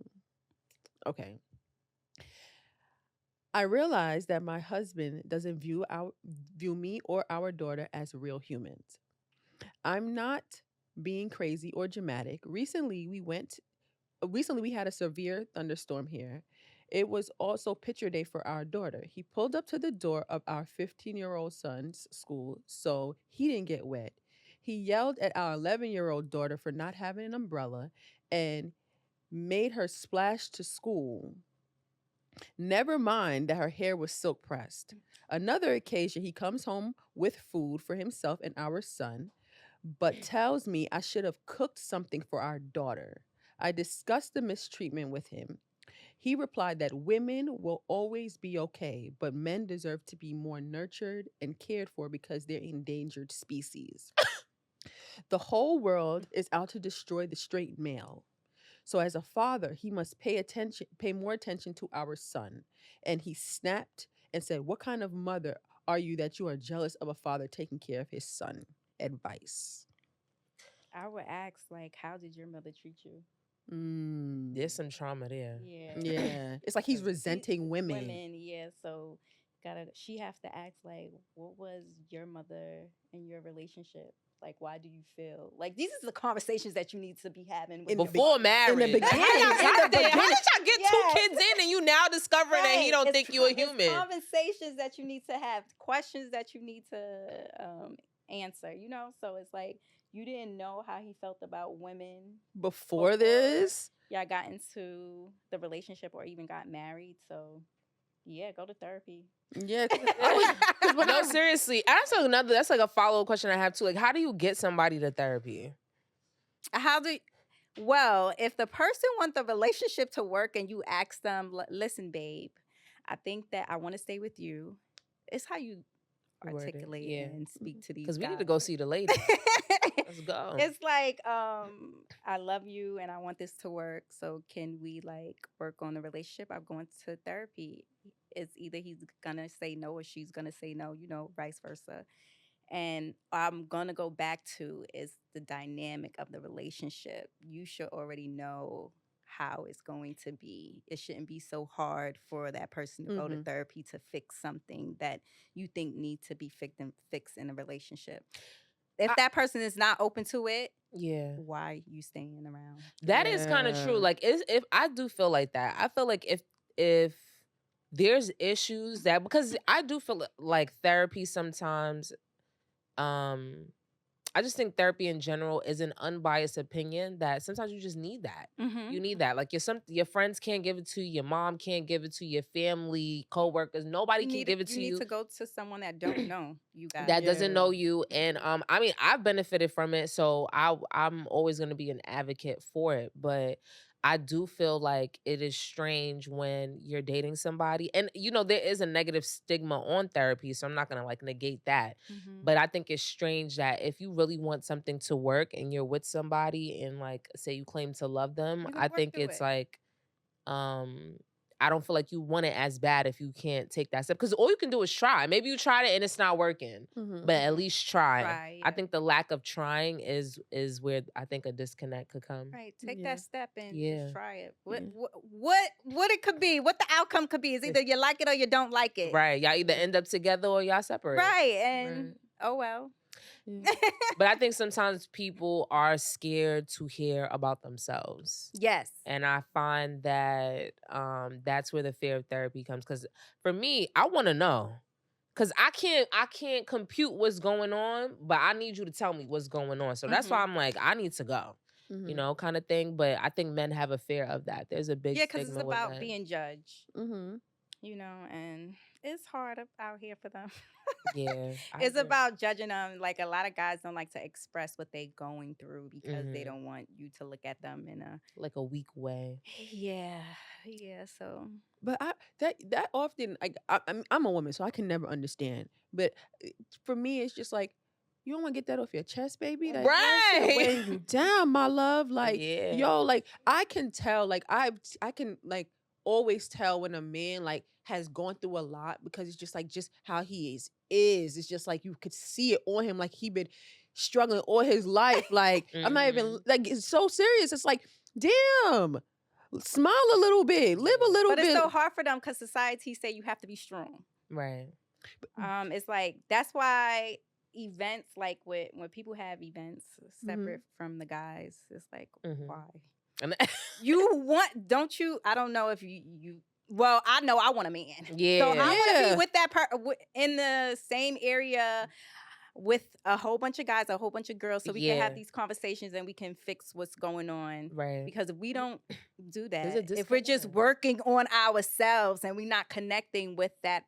Okay. I realize that my husband doesn't view me or our daughter as real humans. I'm not being crazy or dramatic. Recently we had a severe thunderstorm here. It was also picture day for our daughter. He pulled up to the door of our 15-year-old son's school so he didn't get wet. He yelled at our 11-year-old daughter for not having an umbrella and made her splash to school. Never mind that her hair was silk pressed. Another occasion, he comes home with food for himself and our son, but tells me I should have cooked something for our daughter. I discussed the mistreatment with him. He replied that women will always be okay, but men deserve to be more nurtured and cared for because they're endangered species. The whole world is out to destroy the straight male. So as a father, he must pay more attention to our son. And he snapped and said, "What kind of mother are you that you are jealous of a father taking care of his son?" Advice. I would ask, like, how did your mother treat you? There's some trauma there. Yeah. Yeah. It's like he's resenting women. Women, yeah. So she has to ask, like, what was your mother in your relationship? Like, why do you feel like these are the conversations that you need to be having with Before marriage. In the beginning. How In the did y'all beginning. get Yes. 2 kids in and you now discovering that he Right. don't think you a human? It's conversations that you need to have, questions that you need to answer, you know? So it's like you didn't know how he felt about women Before this. y'all got into the relationship or even got married. So yeah, go to therapy. Yeah. No, seriously. That's like a follow-up question I have too. Like, how do you get somebody to therapy? Well, if the person wants the relationship to work and you ask them, listen, babe, I think that I want to stay with you. It's how you articulate and speak to these guys. Because we need to go see the lady. Let's go. It's like, I love you and I want this to work. So can we like work on the relationship? I'm going to therapy. It's either he's gonna say no or she's gonna say no, you know, vice versa. And I'm gonna go back to is the dynamic of the relationship. You should already know how it's going to be. It shouldn't be so hard for that person to go to Mm-hmm. therapy to fix something that you think need to be fixed in a relationship. If I, that person is not open to it, yeah. why you staying around? That is kind of true. Yeah. Like, if I do feel like that, I feel like if there's issues that, because I do feel like therapy sometimes, um, I just think therapy in general is an unbiased opinion that sometimes you just need that. Mm-hmm. You need that. Like, your friends can't give it to you, your mom can't give it to you, your family, coworkers, nobody can give it You to need you to go to someone that don't know you guys. that doesn't Yeah. know you. And I mean, I've benefited from it, so I'm always going to be an advocate for it. But I do feel like it is strange when you're dating somebody, and there is a negative stigma on therapy, so I'm not going to like negate that. Mm-hmm. But I think it's strange that if you really want something to work and you're with somebody and, like, say you claim to love them, You're I gonna work think through it's it. like, I don't feel like you want it as bad if you can't take that step, because all you can do is try. Maybe you tried it and it's not working, Mm-hmm. but at least try. Try, I yeah. think the lack of trying is where I think a disconnect could come. Right, take Yeah. that step and Yeah. just try it. Yeah. What it could be, what the outcome could be is either you like it or you don't like it. Right. Y'all either end up together or y'all separate. Right, and Right. oh well. Yeah. But I think sometimes people are scared to hear about themselves. Yes. And I find that that's where the fear of therapy comes. Because for me, I want to know. Because I can't compute what's going on, but I need you to tell me what's going on. So that's why I'm like, I need to go, Mm-hmm. kind of thing. But I think men have a fear of that. There's a big Yeah, because it's stigma with about that. being judged, Mm-hmm. and it's hard out here for them. Yeah. I It's agree. about judging them. Like a lot of guys don't like to express what they going through because they Mhm. don't want you to look at them in a Like a weak way. yeah. So But that often, like, I'm a woman, so I can never understand. But for me, it's just like, you don't want to get that off your chest, baby. Like, that shit Right. weighing you down, my love. Like, Yeah. yo, like, I can tell. Like, I can, like, always tell when a man, like, has gone through a lot, because it's just like, just how he is. It's just like you could see it on him, like he been struggling all his life. Like, I'm not even, like, it's so serious. It's like, damn. Smile a little bit, live a little but bit. it's so hard for them because society say you have to be strong. Right. It's like that's why events like when people have events separate from the guys, it's like why And don't you? I don't know if you. Well, I know I want a man. yeah. So I want to Yeah. be with that in the same area with a whole bunch of guys, a whole bunch of girls, so we can have Yeah. these conversations and we can fix what's going on. Right. Because if we don't do There's a that, if we're just disconnect. working on ourselves and we're not connecting with that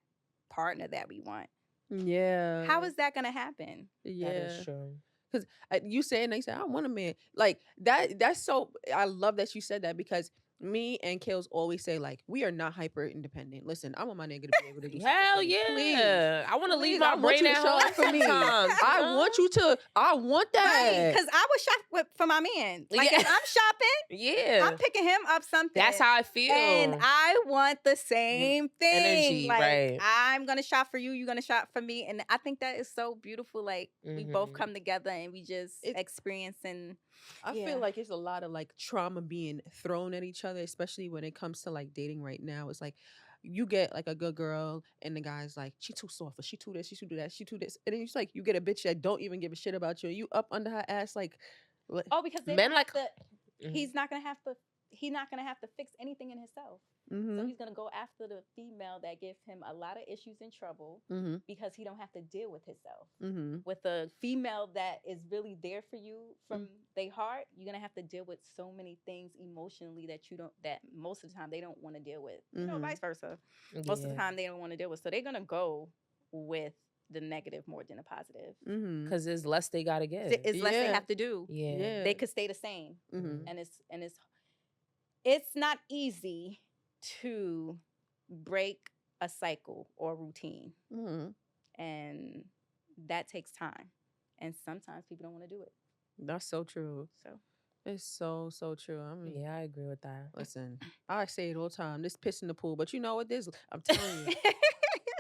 partner that we want, Yeah. how is that going to happen? That Yeah. is true. Because you saying, they say, I want a man. Like, that's so, I love that you said that, because me and Kilz always say, like, we are not hyper independent. Listen, I want my nigga to be able to do something Hell for me. Please. yeah. I want to leave Please, my I want brain you to at show home up for me. sometimes, I you know? want you to, I want that. Because I would shop for my man. Like Yeah. if I'm shopping, Yeah. I'm picking him up something. That's how I feel. And I want the same thing. Energy, like right. I'm gonna shop for you, you're gonna shop for me. And I think that is so beautiful. Like we both Mhm. come together and we just experience and I feel like it's a lot of, like, trauma being thrown at each other, especially when it comes to, like, dating right now. It's like you get, like, a good girl and the guy's like, she too soft, or she too this, she too that, she too this. And then it's like you get a bitch that don't even give a shit about you, and you up under her ass, like, because Men like- he's not gonna have to fix anything in himself. So mm-hmm. he's gonna go after the female that gives him a lot of issues and trouble Mm-hmm. because he don't have to deal with himself. Mm-hmm. With a female that is really there for you from their heart, you're gonna have to deal with so many things emotionally that most of the time they don't want to deal with. Vice versa. Most of the time they don't want to deal with. So they're gonna go with the negative more than the positive. Mm-hmm. Because there's less they gotta get. It's less they have to do. Yeah. They could stay the same. Mm-hmm. And it's not easy to break a cycle or routine. Mm-hmm. And that takes time. And sometimes people don't want to do it. That's so true. So It's so true. I mean, Yeah, I agree with that. listen, I say it all the time. This piss in the pool, but you know what? I'm telling you,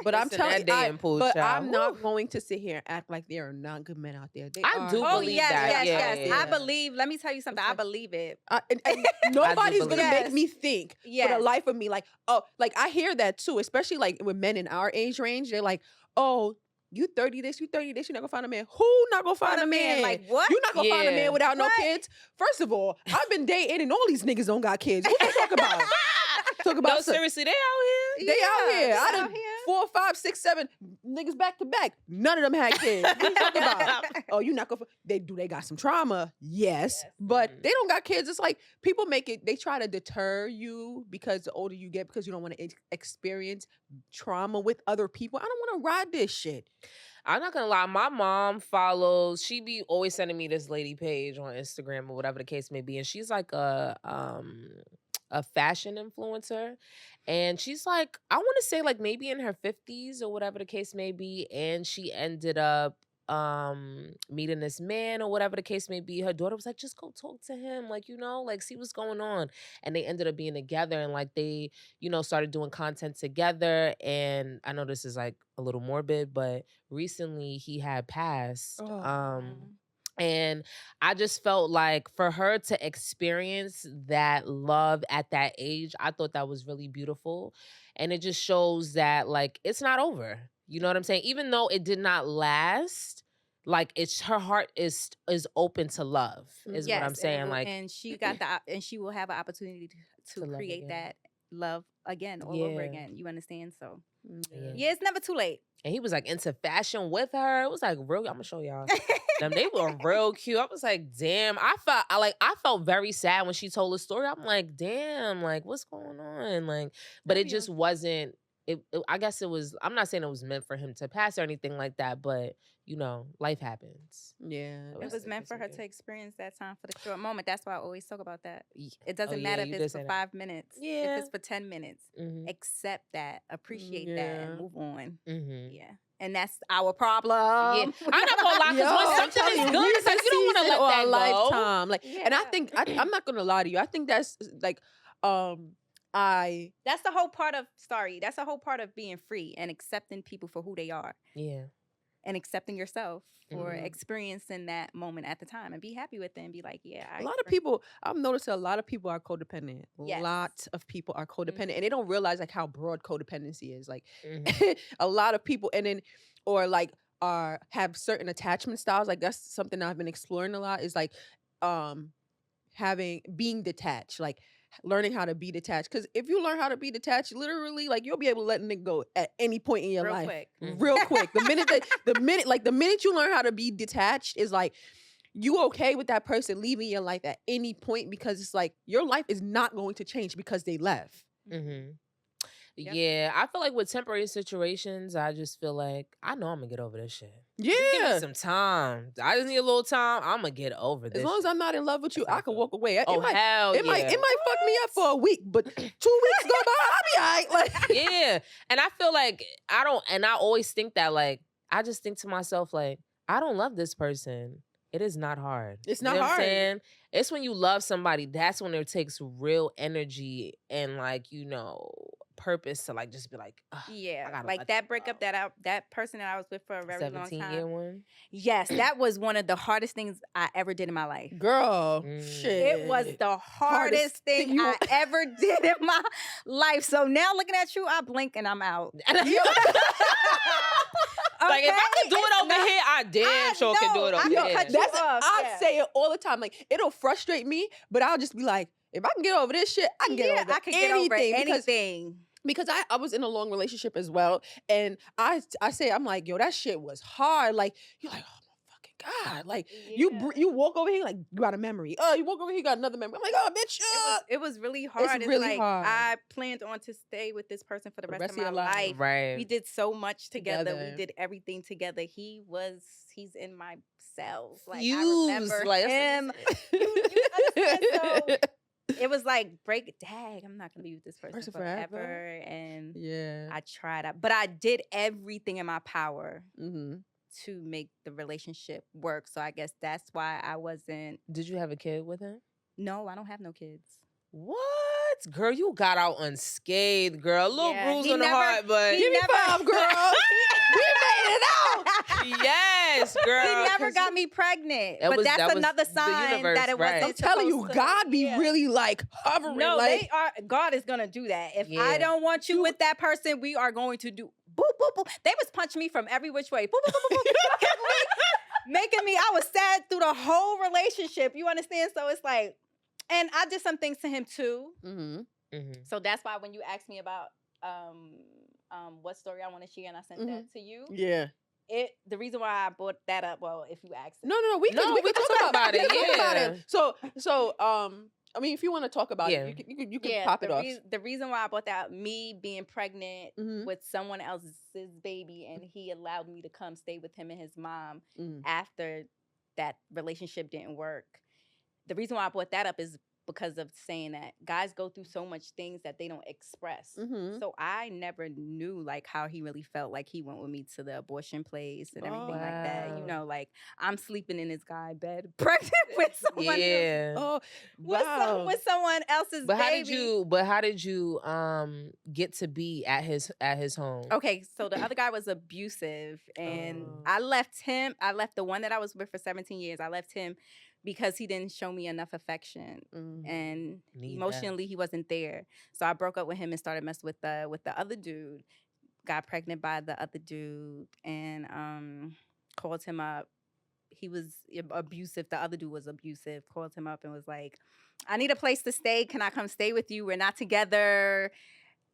But I'm Listen, telling that you, dating pool, but child. I'm not going to sit here and act like there are not good men out there. They I are. do Oh, believe yes, that. yes, Yeah, yes. yeah, I yeah. believe, let me tell you something. I believe it. And I do nobody's gonna believe make Yes. me think for the Yes. life of me like, oh, like I hear that too, especially like with men in our age range. They're like, oh, you 30 this, you 30 this, you're not gonna find a man. Who not gonna find a man? Like, what? You not gonna find a Yeah. man without no What? kids. First of all, I've been dating and all these niggas don't got kids. What they talk about? Talk about No, some- seriously, they out here. they out here. they I out done here. 4, 5, 6, 7 niggas back to back. None of them had kids. What you talking about? Oh, you not gonna? They got some trauma, yes, but Mhm. they don't got kids. It's like people make it. They try to deter you because the older you get, because you don't want to experience trauma with other people. I don't want to ride this shit. I'm not gonna lie, my mom follows, she be always sending me this lady page on Instagram or whatever the case may be. And she's like a fashion influencer. And she's like, I want to say like maybe in her 50s or whatever the case may be. And she ended up meeting this man or whatever the case may be. Her daughter was like, just go talk to him, like, you know, like see what's going on. And they ended up being together, and like they, you know, started doing content together. And I know this is like a little morbid, but recently he had passed. And I just felt like for her to experience that love at that age, I thought that was really beautiful. And it just shows that like it's not over. You know what I'm saying? Even though it did not last, like it's her heart is open to love, is what I'm Yes, saying. Like and she got and she will have an opportunity to To love create again. that love again, all over Yeah. again. You understand? So Yeah. yeah, it's never too late. And he was like into fashion with her. It was like real. I'm gonna show y'all. Them, they were real cute. I was like, damn. I felt very sad when she told the story. I'm like, damn, like what's going on? Like, but it just wasn't. I guess it was. I'm not saying it was meant for him to pass or anything like that, but you know, life happens. Yeah, It was meant for her to experience that time for the short moment. That's why I always talk about that. It Oh, doesn't yeah, matter you if did it's say for that. 5 minutes. Yeah. If it's for 10 minutes. Mhm. Accept that, appreciate that, Yeah. and move on. Mhm. Yeah. And that's our problem. Yeah, I'm not gonna lie, because Yo, when I'm something telling is you, good, we've it's like you don't want to seen let it that a go. lifetime. Like, and I Yeah. think I'm not gonna lie to you. I think that's like, That's the whole part of that's the whole part of being free and accepting people for who they are. Yeah. And accepting yourself for Mhm. experiencing that moment at the time, and be happy with it and be like, yeah, a lot of people. I've noticed a lot of people are codependent. Yes. Lots of people are codependent, and they don't realize like how broad codependency is. Like, Mhm. a lot of people, and then or like have certain attachment styles. Like that's something I've been exploring a lot. Is like, being detached, like learning how to be detached. Because if you learn how to be detached, literally, like you'll be able to let it go at any point in your real life, quick. real quick. The minute you learn how to be detached is like you okay with that person leaving your life at any point, because it's like your life is not going to change because they left. Mhm. Yep. Yeah, I feel like with temporary situations, I just feel like I know I'm gonna get over this shit. Yeah. Just give me some time. I just need a little time. I'm gonna get over this. As long as shit. I'm not in love with you, That's how I I can feel. walk away. Oh, hell it yeah. might fuck me up for a week, but 2 weeks go by, I'll be all right. Like, Yeah, and I feel like I always think that like I just think to myself like I don't love this person. It is not hard. It's You not know what I'm hard. saying? It's when you love somebody, that's when it takes real energy and like, you know, purpose to like just be like, "Ugh, I Yeah, gotta like let that them breaking up go." that person that I was with for a very long 17-year time. one. Yes, that was one of the hardest things I ever did in my life. girl, Mm. shit. It was the hardest thing you- I ever did in my life. So now looking at you, I blink and I'm out. Like if I Okay? could do it It's over not- here, I damn sure can do know, it I over can here. cut you That's off, I yeah. say it all the time. Like it'll frustrate me, but I'll just be like, if I can get over this shit, I can get over I can get over anything. anything. Because I was in a long relationship as well, and I say I'm like, yo, that shit was hard. Like you're like, oh my fucking god, like you walk over here like you got a memory. Oh, you walk over here, you got another memory. I'm like, oh bitch, It was really hard. It's really like, hard. I planned on to stay with this person for the rest of my your life. life. Right. We did so much together. Together. We did everything together. He's in my cells. Like I Used, remember like, that's him. what You understand? So it was like dag, I'm not gonna be with this person forever. And Yeah. I tried, but I did everything in my power Mm-hmm. to make the relationship work. So I guess that's why I wasn't. Did you have a kid with him? No, I don't have no kids. What? girl, you got out unscathed, girl. A little Yeah, bruise he on the never- heart, but he Give me never- 5, girl. We made it out. yes, girl. He never 'cause got me pregnant. That But was- that's that was another the sign universe, that it right. wasn't I'm telling you, supposed to- God be Yeah. really like hovering. No, like, God is gonna do that. If Yeah. I don't want you with that person, we are going to do boop boop boop. They was punching me from every which way. Boop boop boop boop. boop. Making me, I was sad through the whole relationship. You understand? So it's like, and I did some things to him too. mhm. Mhm. So that's why when you asked me about what story I want to share, and I sent that to you, Yeah. the reason why I brought that up, well, if you asked it, No. We No, can we can talk about we it, can talk about yeah. it. So I mean, if you want to talk about Yeah. it, you can pop it off. The reason why I brought that up, me being pregnant Mhm. with someone else's baby, and he allowed me to come stay with him and his mom Mhm. after that relationship didn't work. The reason why I brought that up is because of saying that guys go through so much things that they don't express. Mhm. So I never knew like how he really felt. Like he went with me to the abortion place and everything like that. You Wow. know, like I'm sleeping in this guy bed, pregnant with someone else. Yeah. Oh, wow. With someone else's But baby. how did you get to be at his home? Okay, so the other guy was abusive, and Oh. I left the one that I was with for 17 years. I left him because he didn't show me enough affection, Mhm. and Need that. emotionally he wasn't there. So I broke up with him and started messing with the other dude. Got pregnant by the other dude, and called him up. He was abusive. The other dude was abusive. Called him up and was like, "I need a place to stay. Can I come stay with you? We're not together.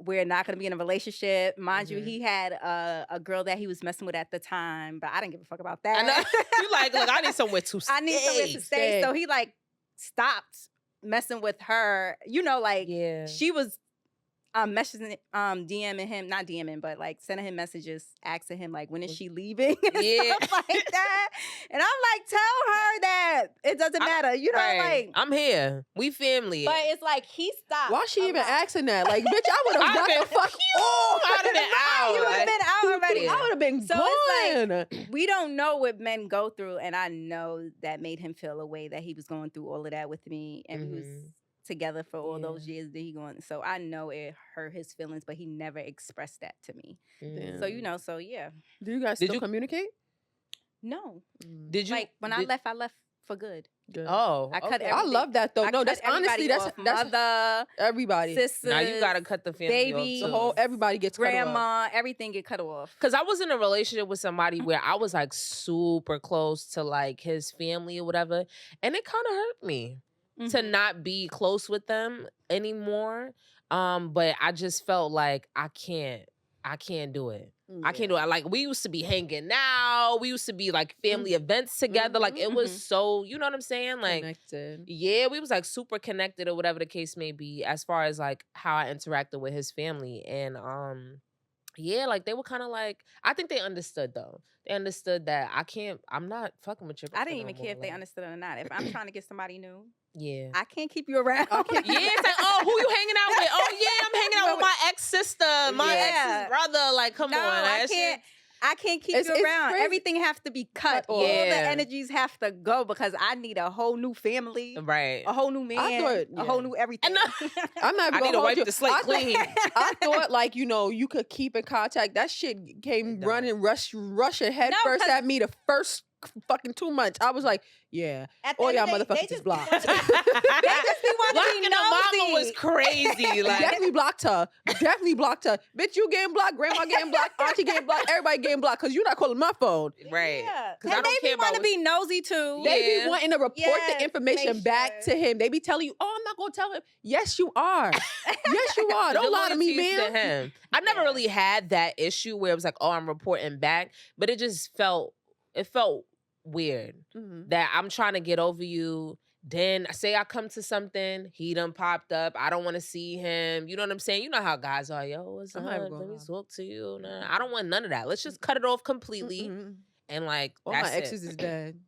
We're not going to be in a relationship." Mind you, Mhm. he had a girl that he was messing with at the time, but I didn't give a fuck about that. I know. You like, look, I need somewhere to stay. I need somewhere to stay. So he like stopped messing with her. You know, like Yeah. she was messaging, DMing him, not DMing, but like sending him messages, asking him like, when is she leaving? And Yeah. stuff like that. And I'm like, tell her that it doesn't matter. You know, Right. like, I'm here. We family. but it's like he stopped. Why she a even lot. asking that? Like, bitch, I would have I'd got been- the fuck off. I'd have been out. You would have been out already. Yeah. I would have been So gone. it's we don't know what men go through, and I know that made him feel a way that he was going through all of that with me, and we was Mhm. together for all those Yeah. years that he going. So I know it hurt his feelings, but he never expressed that to me. Mm. So you know, so yeah, Do you guys Did still you- communicate? no, Did you like when I left for good. Good. Oh, I cut okay. I everything. love that though. I No, cut that's honestly everybody that's off. Mother, everybody. sisters. Now you gotta cut the family baby, The off. whole everybody gets cut off. grandma, everything get cut off. Cause I was in a relationship with somebody where I was like super close to like his family or whatever, and it kind of hurt me to Mhm. not be close with them anymore. But I just felt like I can't do it. I can't do it. Like we used to be hanging out. We used to be like family events together. Like it was Mhm. so, you know what I'm saying? Like Connected. yeah, we was like super connected or whatever the case may be, as far as like how I interacted with his family. And yeah, like they were kind of like, I think they understood though. They understood that I'm not fucking with your I brother didn't no even care more, if they like, understood it or not. If I'm trying to get somebody new, Yeah. I can't keep you around. I can't- Yeah, it's like, oh, who you hanging out with? Oh yeah, I'm hanging out with my ex sister, my Yeah. ex's brother. Like, come No, on, I that can't. shit- I can't keep It's you around. crazy. Everything has to be cut. Cut All off. the Yeah. energies have to go because I need a whole new family, Right. a whole new man, thought- a whole yeah. new everything. I'm not even I need gonna to hold wipe you. the slate I clean. I thought like you could keep in contact. That shit came It don't. running, rushing head No, first 'cause- at me the first fucking 2 months. I was like, yeah, At the all end y'all of the day, motherfuckers they is just- blocked. They just be wanting to Blocking be the mama nosy. was crazy. Like, Definitely blocked her. Definitely blocked her. Bitch, you getting blocked. Grandma getting blocked. Auntie getting blocked. Everybody getting blocked because you're not calling my phone. right. Yeah. 'Cause I And don't they care be want to about be nosy too. Yeah. They be wanting to report Yes, the information make back to sure. him. They be telling you, oh, I'm not going to tell him. Yes, you are. Yes, you are. Don't Your lie to me, loyalty is man. to him. I've never Yeah. really had that issue where it was like, oh, I'm reporting back, but it just felt weird Mhm. that I'm trying to get over you. Then say I come to something, he done popped up. I don't want to see him. You know what I'm saying? You know how guys are. Yo, what's I'm up? not even Let gonna me lie. talk to you. Nah, I don't want none of that. Let's just cut it off completely Mm-mm. and like All that's my exes it. is dead.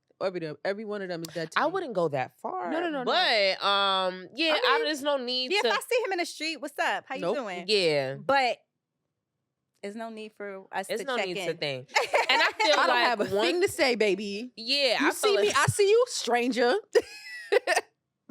Every one of them is dead. To I me. wouldn't go that far. No. But yeah, I mean, there's no need Yeah, to. if I see him in the street, what's up? How you Nope. doing? Yeah, But there's no need for us there's to no check need in. to think. And I feel I don't like have a thing to say, baby. Yeah, You I see feel me, like, I see you, stranger.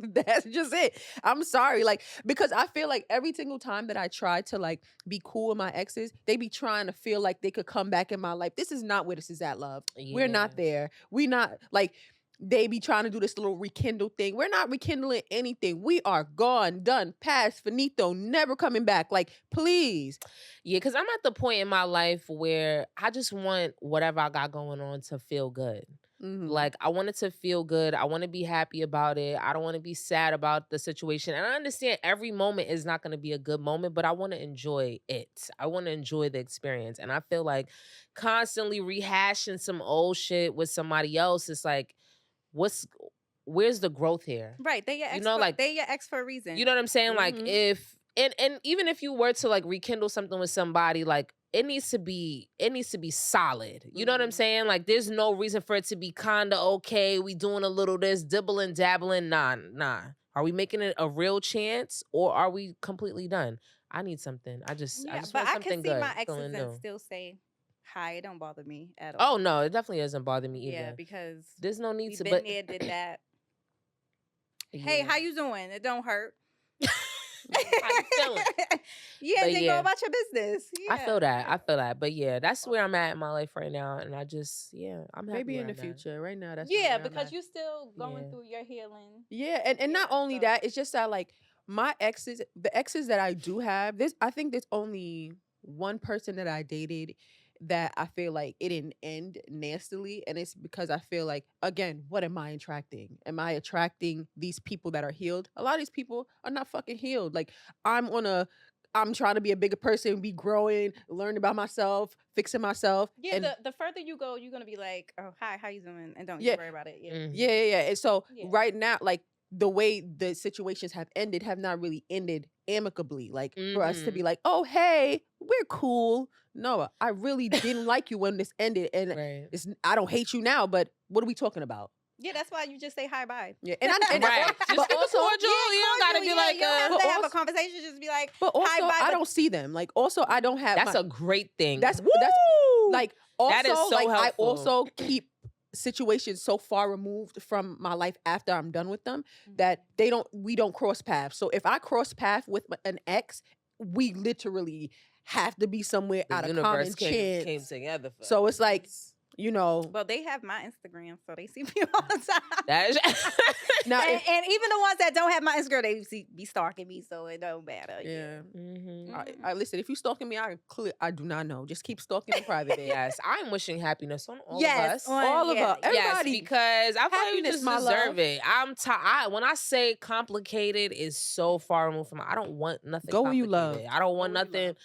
That's just it. I'm sorry. Like, because I feel like every single time that I try to like be cool with my exes, they be trying to feel like they could come back in my life. This is not where this is at, love. We're Yeah. not there. We not like they be trying to do this little rekindle thing. We're not rekindling anything. We are gone, done, past, finito, never coming back. Like, please. Yeah, because I'm at the point in my life where I just want whatever I got going on to feel good. Like, I want it to feel good. I want to be happy about it. I don't want to be sad about the situation. And I understand every moment is not going to be a good moment, but I want to enjoy it. I want to enjoy the experience. And I feel like constantly rehashing some old shit with somebody else, it's like, where's the growth here? Right. They your ex. You know, like, they your ex for a reason. you know what I'm saying? Like, if and even if you were to like rekindle something with somebody, like it needs to be solid. You know what I'm saying? Like, there's no reason for it to be kinda okay. We doing a little this, dibbling, dabbling. Nah. Are we making it a real chance, or are we completely done? I need something. I just but want I something can see good. my exes Feeling and new. still say hi. It don't bother me at all. Oh no, it definitely doesn't bother me either. Yeah, because There's no need we've to. been But there, did that. Hey, yeah. how you doing? It don't hurt. How you feeling? Yeah, But then yeah. go about your business. Yeah. I feel that. But yeah, that's where I'm at in my life right now. And I just, I'm happy. Maybe in where the I'm at. future. Right now, that's Yeah, not where I'm because at. you still going Yeah. through your healing. Yeah, and not Yeah, only so- that, it's just that like my exes, the exes that I do have, I think there's only one person that I dated that I feel like it didn't end nastily, and it's because I feel like, again, what am I attracting? Am I attracting these people that are healed? A lot of these people are not fucking healed. Like, I'm trying to be a bigger person, be growing, learn about myself, fixing myself. Yeah, and the further you go, you're gonna be like, oh, hi, how you doing? And don't Yeah. you worry about it. Yeah. Mhm. Yeah. And so Yeah. right now, like the way the situations have ended have not really ended amicably. Like for us to be like, oh hey, we're cool. No, I really didn't like you when this ended, and Right. I don't hate you now. But what are we talking about? Yeah, that's why you just say hi, bye. Yeah, and Right. Just but keep it also, cordial. You don't gotta be like, you don't have but to have a also- conversation. Just be like, but also hi, bye. I don't see them. Like also I don't have. that's a great thing. That's Woo! like also That is so like I helpful. also keep situations so far removed from my life after I'm done with them that we don't cross paths. So if I cross path with an ex, we literally have to be somewhere The out of universe common chance. came together. For So it's like, us. Well, they have my Instagram, so they see me all the time. That is now, and even the ones that don't have my Instagram, they be stalking me, so it don't matter. yeah. Mhm. I listen. If you stalking me, I do not know. Just keep stalking in private. babe. Yes, I'm wishing happiness on all Yes, of us. on- all of yeah, us. Everybody. Yes, because I feel like you Happiness, just my deserve love. it. I'm tired. When I say complicated is so far removed from, I don't want nothing. Go where you complicated. love. I don't want Go where you nothing. loved.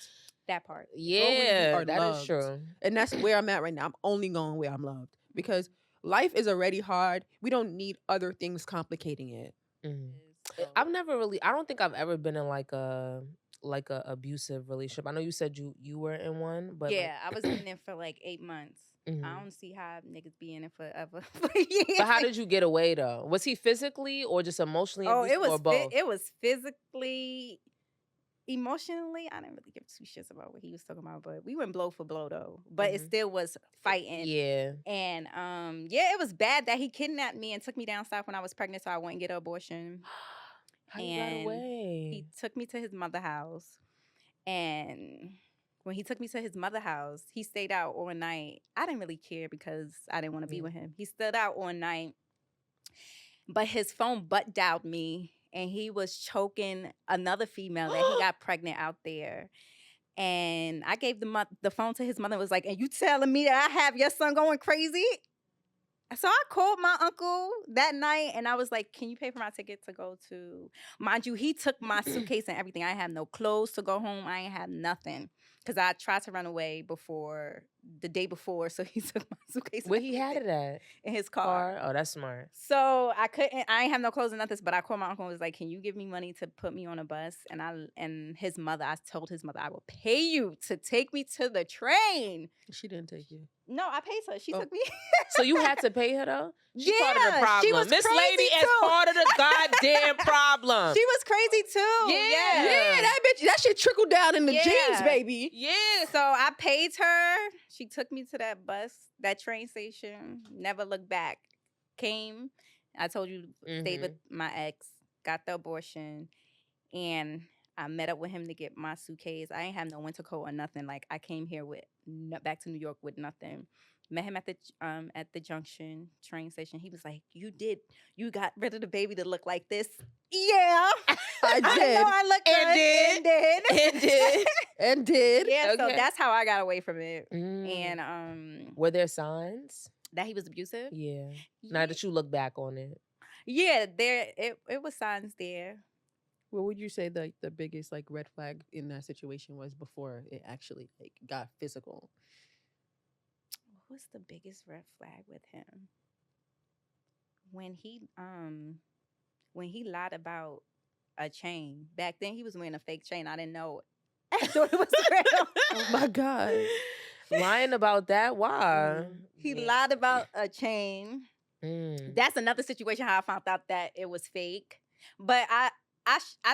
that part. where you Yeah, are that is loved. true. And that's where I'm at right now. I'm only going where I'm loved because life is already hard. We don't need other things complicating it. Mhm. I've never really. I don't think I've ever been in like a abusive relationship. I know you said you were in one, but Yeah, I was in it for like 8 months. Mhm. I don't see how niggas be in it forever. But how did you get away though? Was he physically or just emotionally Oh, abusive it was or both? it was physically, emotionally. I didn't really give two shits about what he was talking about, but we went blow for blow though. But it Mhm. still was fighting. Yeah. And yeah, it was bad that he kidnapped me and took me down south when I was pregnant, so I wouldn't get an abortion. How you got And away? He took me to his mother house, and when he took me to his mother house, he stayed out all night. I didn't really care because I didn't want to be with him. He stood out all night, but his phone butt dialed me, and he was choking another female that he got pregnant out there. And I gave the phone to his mother. And was like, "And you telling me that I have your son going crazy?" So I called my uncle that night and I was like, "Can you pay for my ticket to go to?" Mind you, he took my suitcase and everything. I had no clothes to go home. I ain't had nothing because I tried to run away the day before. So he took my suitcase. Where he had it at? In his car. Oh, that's smart. So I ain't have no clothes and nothing, but I called my uncle and was like, "Can you give me money to put me on a bus?" And his mother, I told his mother, "I will pay you to take me to the train." She didn't take you. No, I paid her. She Oh. took me. So you had to pay her though? She's part of the Yeah, problem. she was This crazy lady is too. part of the goddamn problem. She was crazy too. Yeah. Yeah, that shit trickled down in the jeans, Yeah. baby. Yeah. So I paid her. She took me to that that train station. Never looked back. Came. I told you, stayed with my ex. got the abortion, and I met up with him to get my suitcase. I ain't have no winter coat or nothing. Like I came here with back to New York with nothing. Met him at the junction train station. He was like, you got rid of the baby to look like this." Yeah. I I know did. I look It good. did. It did. It did. And did. Yeah, so Okay. that's how I got away from it. Mm. And Were there signs? that he was abusive. Yeah. Yeah, Now that you look back on it. yeah, it was signs there. What would you say the biggest like red flag in that situation was before it actually like got physical? What's the biggest red flag with him? When he lied about a chain. Back then he was wearing a fake chain. I didn't know. I thought it was real. Oh my God. Lying about that? Why? He Yeah. lied about a chain. Mm. That's another situation how I found out that it was fake. But I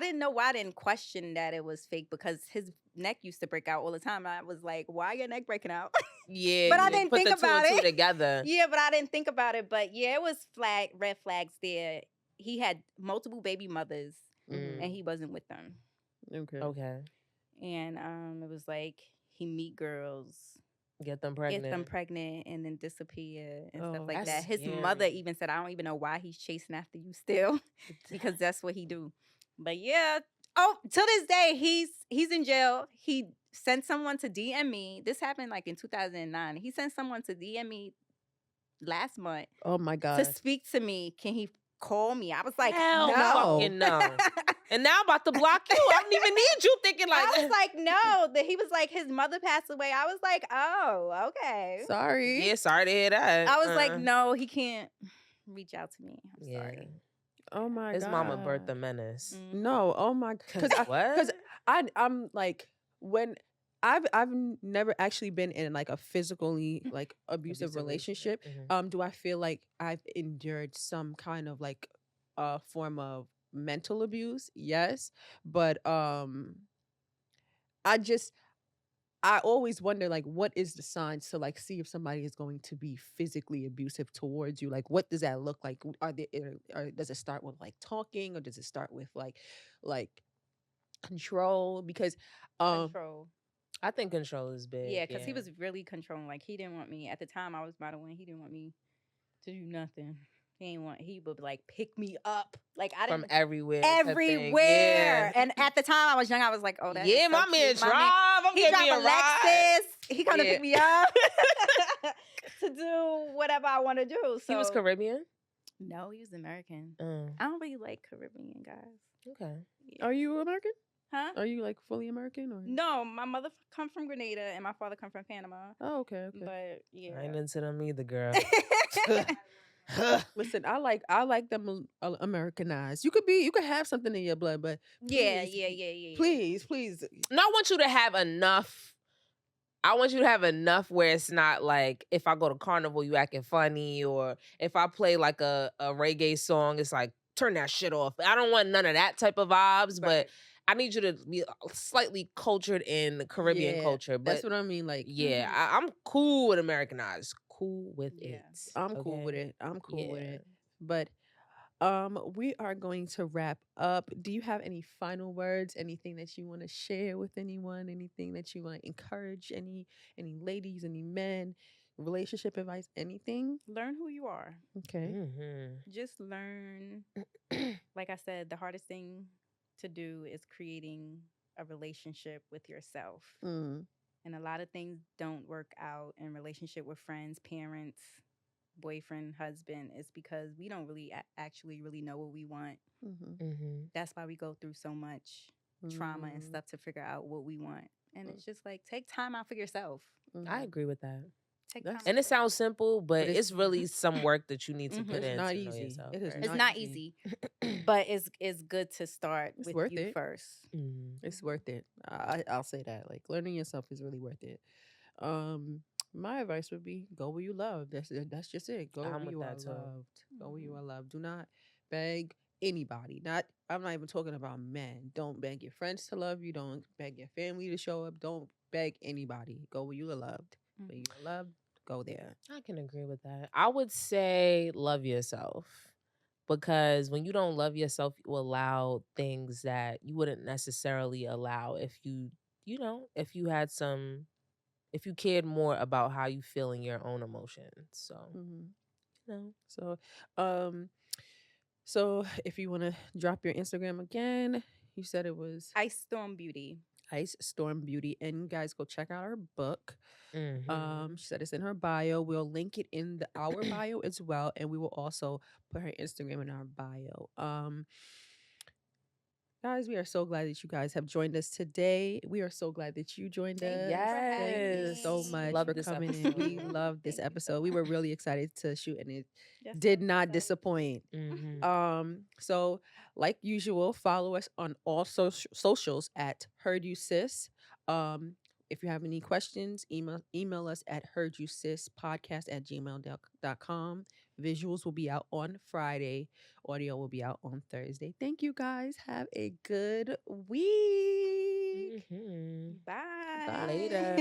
didn't know why I didn't question that it was fake, because his neck used to break out all the time. I was like, why your neck breaking out? Yeah. But I you didn't put think the two about and two it. together. Yeah, but I didn't think about it. But yeah, it was red flags there. He had multiple baby mothers Mm. and he wasn't with them. Okay. Okay. And it was like he meet girls, Get them get them pregnant. pregnant, and then disappear and stuff Oh, like that's that. His scary. mother even said, "I don't even know why he's chasing after you still," because that's what he do. But yeah, oh, to this day he's in jail. He sent someone to DM me. This happened like in 2009. He sent someone to DM me last month Oh my to God. speak to me. Can he call me? I was like, Hell no. fucking no. And now I'm about to block you. I don't even need you thinking like I that. was like, no. That he was like, his mother passed away. I was like, oh, okay. Sorry. Yeah, sorry to hear that. I was like, no, he can't reach out to me. I'm Yeah. sorry. Oh my His God. mama birthed a menace. No. Oh my. Because What? I'm like when I've never actually been in like a physically like abusive relationship. Mhm. Do I feel like I've endured some kind of like form of mental abuse? Yes, but I just I always wonder like what is the signs to like see if somebody is going to be physically abusive towards you? Like what does that look like? Are they or does it start with like talking, or does it start with like control? Because Control. I think control is big. Yeah, because he was really controlling. Like, he didn't want me. At the time, I was modeling. He didn't want me to do nothing. He would like pick me up. Like, I from didn't. everywhere. type thing. Everywhere. Yeah. And at the time I was young, I was like, oh, that Yeah, is so my man cute. drive. I'm He getting me drive a a ride. Lexus. He come to Yeah. pick me up to do whatever I want to do. So He was Caribbean. no, he was American. Mm, I don't really like Caribbean guys. okay. Yeah. are you American? Huh? Are you like fully American or? No, my mother come from Grenada and my father come from Panama. Oh, okay, okay. But I ain't yeah. into them either, girl. Listen, I like them Americanized. You could have something in your blood, but Yeah, please, yeah. please. No, I want you to have enough. I want you to have enough where it's not like if I go to carnival, you acting funny, or if I play like a reggae song, it's like turn that shit off. I don't want none of that type of vibes, but Right. I need you to be slightly cultured in the Caribbean Yeah, culture. But that's what I mean. Like, yeah, I'm cool with Americanized. Cool with Yeah. it. I'm cool with okay? it. I'm cool with Yeah. it. But we are going to wrap up. Do you have any final words? Anything that you want to share with anyone? Anything that you want to encourage? Any ladies? Any men? Relationship advice? Anything? Learn who you are. Okay. Mm-hmm. Just learn. Like I said, the hardest thing to do is creating a relationship with yourself. Mm. And a lot of things don't work out in relationship with friends, parents, boyfriend, husband. It's because we don't really actually really know what we want. Mm-hmm. Mm-hmm. That's why we go through so much trauma and stuff to figure out what we want. And it's just like, take time out for yourself. I agree with that. Take That's- time And out it for sounds simple, but it's- it's really some work that you need to Mhm. put It's in not to know easy. yourself. It is first. It's not easy, but it's good to start It's with worth you it. first. Mhm. It's worth it. I'll say that. Like learning yourself is really worth it. My advice would be go where you love. That's just it. Go I'm where with you are that too. loved. Go where you are loved. Do not beg anybody. I'm not even talking about men. Don't beg your friends to love you. Don't beg your family to show up. Don't beg anybody. Go where you are loved. Where you are loved, go there. I can agree with that. I would say love yourself, because when you don't love yourself, you allow things that you wouldn't necessarily allow if if you had some, if you cared more about how you feel in your own emotions. So, Mhm. you know. So, um, so if you want to drop your Instagram again, you said it was Ice Storm Beauty. Ice Storm Beauty, and you guys go check out her book. Mhm. She said it's in her bio. We'll link it in our bio as well, and we will also put her Instagram in our bio. Guys, we are so glad that you guys have joined us today. We are so glad that you joined Thank us. you for Thank having you so Yes. me. much Love for this coming in. We episode. love this Thank you so episode. We were much. really excited to shoot, and it Yes, I did was not excited disappoint. Mhm. So like usual, follow us on all socials at Heard You Sis. If you have any questions, email us at heardyousispodcast@gmail.com. Visuals will be out on Friday. Audio will be out on Thursday. Thank you guys. Have a good week. Mhm. too. Bye. Bye. Later.